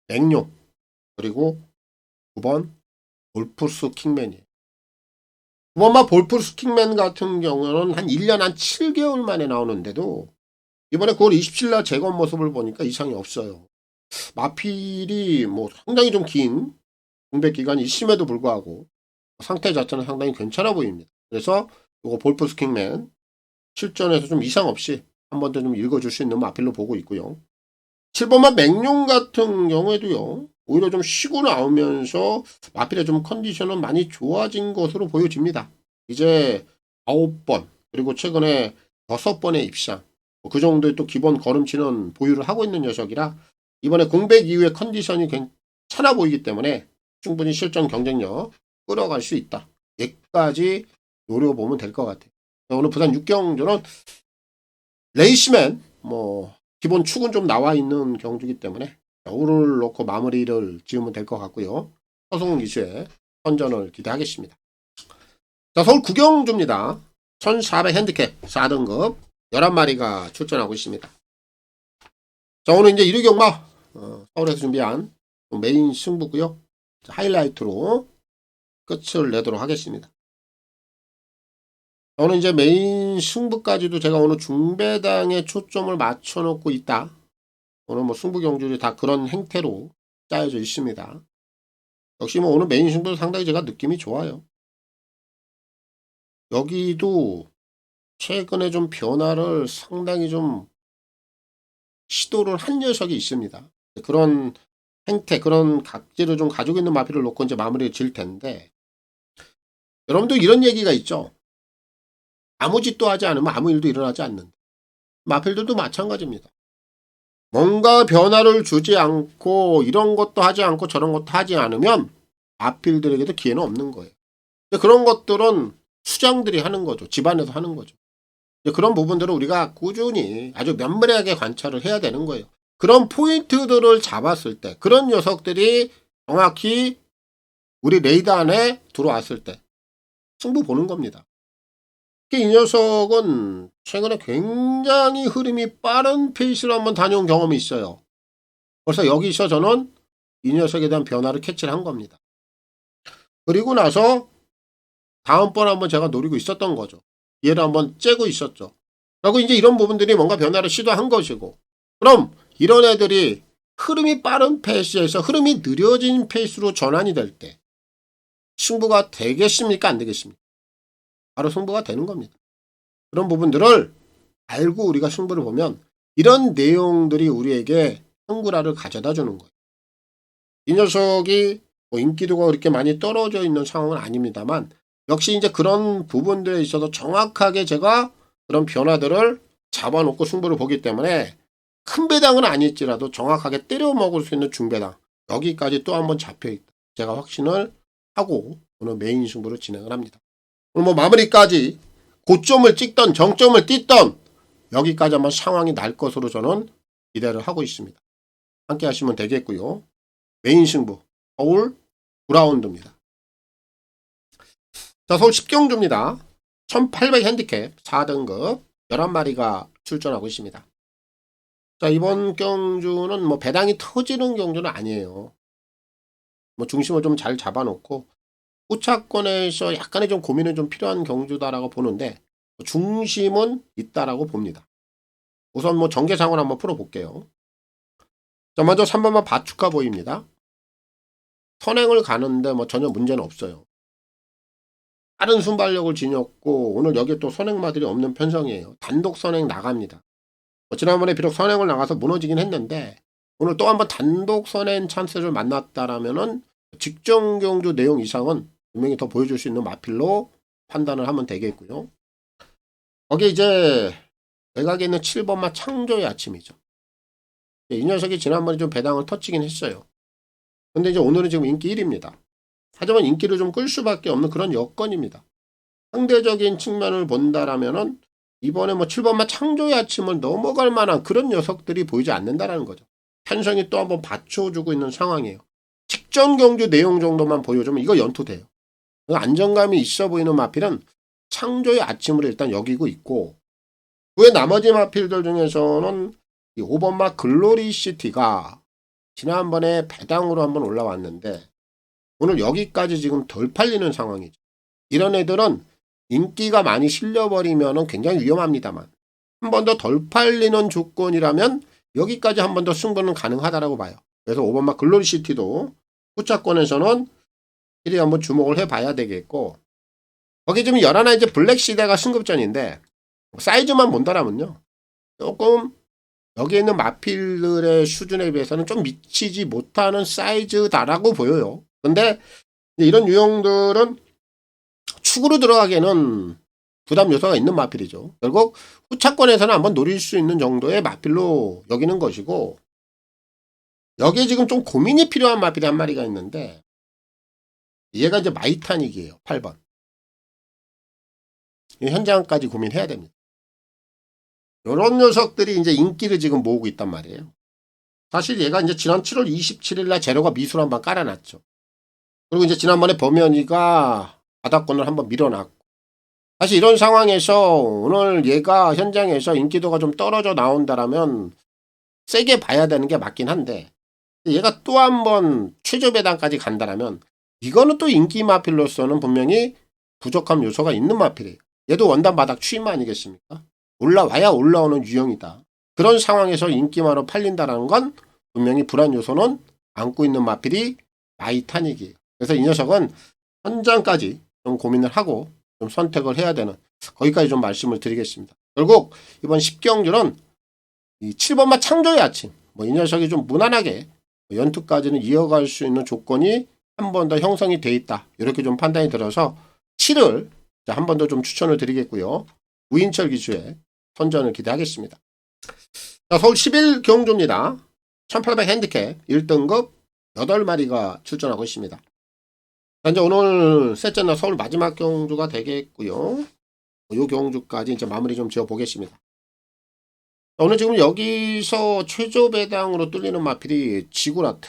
Speaker 2: 맹룡 그리고 9번 볼프스 킹맨이에요. 9번마 볼프스 킹맨 같은 경우는 한 1년 한 7개월 만에 나오는데도 이번에 9월 27일 날 재건 모습을 보니까 이상이 없어요. 마필이 뭐 상당히 좀 긴 공백 기간이 있음에도 불구하고 상태 자체는 상당히 괜찮아 보입니다. 그래서 이거 볼프스 킹맨 실전에서 좀 이상 없이 한 번 더 좀 읽어줄 수 있는 마필로 보고 있고요. 7번만 맹룡 같은 경우에도요. 오히려 좀 쉬고 나오면서 마필의 좀 컨디션은 많이 좋아진 것으로 보여집니다. 이제 9번 그리고 최근에 6번의 입상 그 정도의 또 기본 걸음치는 보유를 하고 있는 녀석이라 이번에 공백 이후에 컨디션이 괜찮아 보이기 때문에 충분히 실전 경쟁력 끌어갈 수 있다. 여기까지 노려보면 될 것 같아요. 오늘 부산 6경주는 레이스맨 뭐 기본 축은 좀 나와 있는 경주이기 때문에 오를 놓고 마무리를 지으면 될 것 같고요. 서승훈 기수의 선전을 기대하겠습니다. 자, 서울 9경주입니다. 1400 핸디캡 4등급 11마리가 출전하고 있습니다. 자, 오늘 이제 1위 경마 서울에서 준비한 메인 승부고요. 하이라이트로 끝을 내도록 하겠습니다. 오늘 이제 메인 승부까지도 제가 오늘 중배당에 초점을 맞춰놓고 있다. 오늘 뭐 승부 경주들이 다 그런 행태로 짜여져 있습니다. 역시 뭐 오늘 메인 승부도 상당히 제가 느낌이 좋아요. 여기도 최근에 좀 변화를 상당히 좀 시도를 한 녀석이 있습니다. 그런 행태, 그런 각질을 좀 가지고 있는 마필을 놓고 이제 마무리를 질 텐데, 여러분도 이런 얘기가 있죠. 아무 짓도 하지 않으면 아무 일도 일어나지 않는다. 마필들도 마찬가지입니다. 뭔가 변화를 주지 않고 이런 것도 하지 않고 저런 것도 하지 않으면 마필들에게도 기회는 없는 거예요. 그런 것들은 수장들이 하는 거죠. 집안에서 하는 거죠. 그런 부분들을 우리가 꾸준히 아주 면밀하게 관찰을 해야 되는 거예요. 그런 포인트들을 잡았을 때 그런 녀석들이 정확히 우리 레이더 안에 들어왔을 때 승부 보는 겁니다. 이 녀석은 최근에 굉장히 흐름이 빠른 페이스로 한번 다녀온 경험이 있어요. 그래서 여기서 저는 이 녀석에 대한 변화를 캐치를 한 겁니다. 그리고 나서 다음번 한번 제가 노리고 있었던 거죠. 얘를 한번 째고 있었죠. 그리고 이제 이런 부분들이 뭔가 변화를 시도한 것이고, 그럼 이런 애들이 흐름이 빠른 페이스에서 흐름이 느려진 페이스로 전환이 될 때 승부가 되겠습니까? 안 되겠습니까? 바로 승부가 되는 겁니다. 그런 부분들을 알고 우리가 승부를 보면 이런 내용들이 우리에게 흥구라를 가져다 주는 거예요. 이 녀석이 뭐 인기도가 그렇게 많이 떨어져 있는 상황은 아닙니다만 역시 이제 그런 부분들에 있어서 정확하게 제가 그런 변화들을 잡아놓고 승부를 보기 때문에 큰 배당은 아닐지라도 정확하게 때려 먹을 수 있는 중배당 여기까지 또 한번 잡혀있다. 제가 확신을 하고 오늘 메인 승부를 진행을 합니다. 오늘 뭐 마무리까지 고점을 찍던 정점을 띄던 여기까지 한번 상황이 날 것으로 저는 기대를 하고 있습니다. 함께 하시면 되겠고요. 메인 승부 서울 9라운드입니다. 자, 서울 10경주입니다. 1800 핸디캡 4등급 11마리가 출전하고 있습니다. 자, 이번 경주는 뭐 배당이 터지는 경주는 아니에요. 뭐 중심을 좀 잘 잡아놓고 후차권에서 약간의 좀 고민이 좀 필요한 경주다라고 보는데 중심은 있다라고 봅니다. 우선 뭐 전개상을 한번 풀어볼게요. 자, 먼저 3번만 바축하 보입니다. 선행을 가는데 뭐 전혀 문제는 없어요. 빠른 순발력을 지녔고 오늘 여기에 또 선행마들이 없는 편성이에요. 단독 선행 나갑니다. 지난번에 비록 선행을 나가서 무너지긴 했는데 오늘 또 한번 단독 선행 찬스를 만났다라면은 직전 경주 내용 이상은 분명히 더 보여줄 수 있는 마필로 판단을 하면 되겠고요. 거기에 이제 외곽에 있는 7번마 창조의 아침이죠. 이 녀석이 지난번에 좀 배당을 터치긴 했어요. 근데 이제 오늘은 지금 인기 1위입니다. 하지만 인기를 좀 끌 수밖에 없는 그런 여건입니다. 상대적인 측면을 본다라면은 이번에 뭐 7번마 창조의 아침을 넘어갈 만한 그런 녀석들이 보이지 않는다라는 거죠. 편성이 또 한번 받쳐주고 있는 상황이에요. 직전 경주 내용 정도만 보여주면 이거 연투돼요. 안정감이 있어 보이는 마필은 창조의 아침으로 일단 여기고 있고 그 외 나머지 마필들 중에서는 이 5번마 글로리시티가 지난번에 배당으로 한번 올라왔는데 오늘 여기까지 지금 덜 팔리는 상황이죠. 이런 애들은 인기가 많이 실려버리면 굉장히 위험합니다만 한 번 더 덜 팔리는 조건이라면 여기까지 한 번 더 승부는 가능하다라고 봐요. 그래서 5번마 글로리시티도 후차권에서는 1위 한번 주목을 해봐야 되겠고 거기 지금 열하나 이제 블랙시대가 승급전인데 사이즈만 본다라면요 조금 여기 있는 마필들의 수준에 비해서는 좀 미치지 못하는 사이즈다라고 보여요. 근데 이런 유형들은 축으로 들어가기에는 부담 요소가 있는 마필이죠. 결국 후차권에서는 한번 노릴 수 있는 정도의 마필로 여기는 것이고 여기에 지금 좀 고민이 필요한 마필이 한 마리가 있는데 얘가 이제 마이타닉이에요. 8번. 현장까지 고민해야 됩니다. 이런 녀석들이 이제 인기를 지금 모으고 있단 말이에요. 사실 얘가 이제 지난 7월 27일 날 제로가 미술 한번 깔아놨죠. 그리고 이제 지난번에 범현이가 바닥권을 한번 밀어놨고 사실 이런 상황에서 오늘 얘가 현장에서 인기도가 좀 떨어져 나온다라면 세게 봐야 되는 게 맞긴 한데 얘가 또 한번 최저 배당까지 간다라면 이거는 또 인기 마필로서는 분명히 부족한 요소가 있는 마필이에요. 얘도 원단 바닥 취임 아니겠습니까? 올라와야 올라오는 유형이다. 그런 상황에서 인기만으로 팔린다는 건 분명히 불안 요소는 안고 있는 마필이 마이타닉이에요. 그래서 이 녀석은 현장까지 좀 고민을 하고 좀 선택을 해야 되는 거기까지 좀 말씀을 드리겠습니다. 결국 이번 10경주는 이 7번마 창조의 아침 뭐 이 녀석이 좀 무난하게 연투까지는 이어갈 수 있는 조건이 한 번 더 형성이 돼 있다. 이렇게 좀 판단이 들어서 7을 한 번 더 좀 추천을 드리겠고요. 우인철 기수의 선전을 기대하겠습니다. 자, 서울 11경주입니다. 1800 핸디캡 1등급 8마리가 출전하고 있습니다. 자, 이제 오늘 셋째 날 서울 마지막 경주가 되겠고요. 이 경주까지 이제 마무리 좀 지어 보겠습니다. 오늘 지금 여기서 최저 배당으로 뚫리는 마필이 지구라트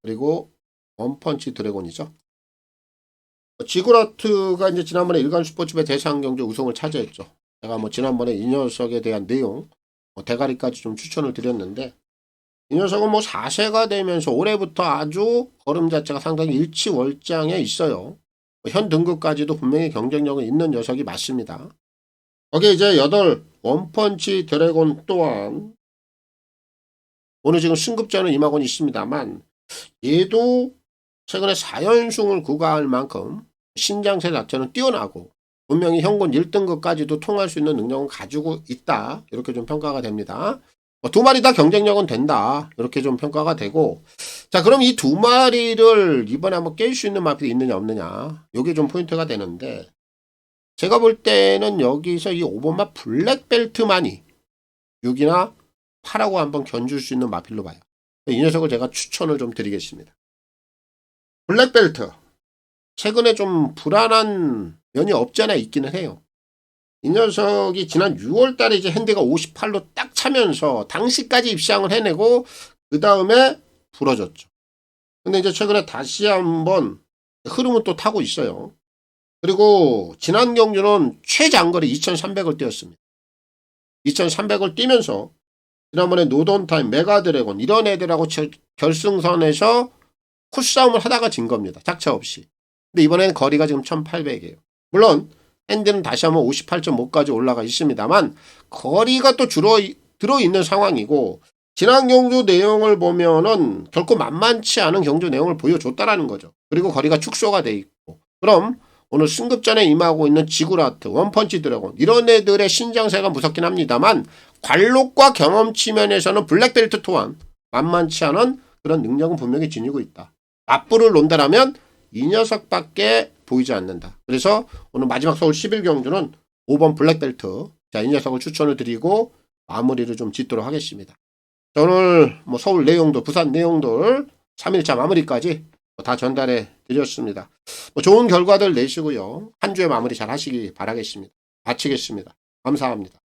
Speaker 2: 그리고 원펀치 드래곤이죠. 지구라트가 이제 지난번에 일간 슈퍼집의 대상 경주 우승을 차지했죠. 제가 뭐 지난번에 이 녀석에 대한 내용 대가리까지 좀 추천을 드렸는데 이 녀석은 뭐 4세가 되면서 올해부터 아주 걸음 자체가 상당히 일치월장에 있어요. 현 등급까지도 분명히 경쟁력은 있는 녀석이 맞습니다. 거기에 이제 8 원펀치 드래곤 또한 오늘 지금 승급전은 임하고 있습니다만 얘도 최근에 4연승을 구가할 만큼 신장세 자체는 뛰어나고 분명히 현군 1등급까지도 통할 수 있는 능력은 가지고 있다. 이렇게 좀 평가가 됩니다. 두 마리 다 경쟁력은 된다. 이렇게 좀 평가가 되고 자 그럼 이 두 마리를 이번에 한번 깰 수 있는 마필이 있느냐 없느냐 이게 좀 포인트가 되는데 제가 볼 때는 여기서 이 5번마 블랙벨트만이 6이나 8하고 한번 견줄 수 있는 마필로 봐요. 이 녀석을 제가 추천을 좀 드리겠습니다. 블랙벨트. 최근에 좀 불안한 면이 없지 않아 있기는 해요. 이 녀석이 지난 6월 달에 이제 핸디가 58로 딱 차면서 당시까지 입상을 해내고 그 다음에 부러졌죠. 근데 이제 최근에 다시 한번 흐름은 또 타고 있어요. 그리고 지난 경주는 최장거리 2300을 뛰었습니다. 2300을 뛰면서 지난번에 노던타임, 메가드래곤 이런 애들하고 결승선에서 코스싸움을 하다가 진 겁니다. 작차 없이. 근데 이번에는 거리가 지금 1800이에요. 물론 핸디는 다시 한번 58.5까지 올라가 있습니다만 거리가 또 들어있는 상황이고 지난 경주 내용을 보면은 결코 만만치 않은 경주 내용을 보여줬다라는 거죠. 그리고 거리가 축소가 돼 있고 그럼 오늘 승급전에 임하고 있는 지구라트, 원펀치 드래곤 이런 애들의 신장세가 무섭긴 합니다만 관록과 경험치 면에서는 블랙벨트 또한 만만치 않은 그런 능력은 분명히 지니고 있다. 맞불을 논다라면 이 녀석밖에 보이지 않는다. 그래서 오늘 마지막 서울 11경주는 5번 블랙벨트. 자, 이 녀석을 추천을 드리고 마무리를 좀 짓도록 하겠습니다. 자, 오늘 뭐 서울 내용들, 부산 내용들 3일차 마무리까지 다 전달해 드렸습니다. 뭐 좋은 결과들 내시고요. 한 주의 마무리 잘 하시기 바라겠습니다. 마치겠습니다. 감사합니다.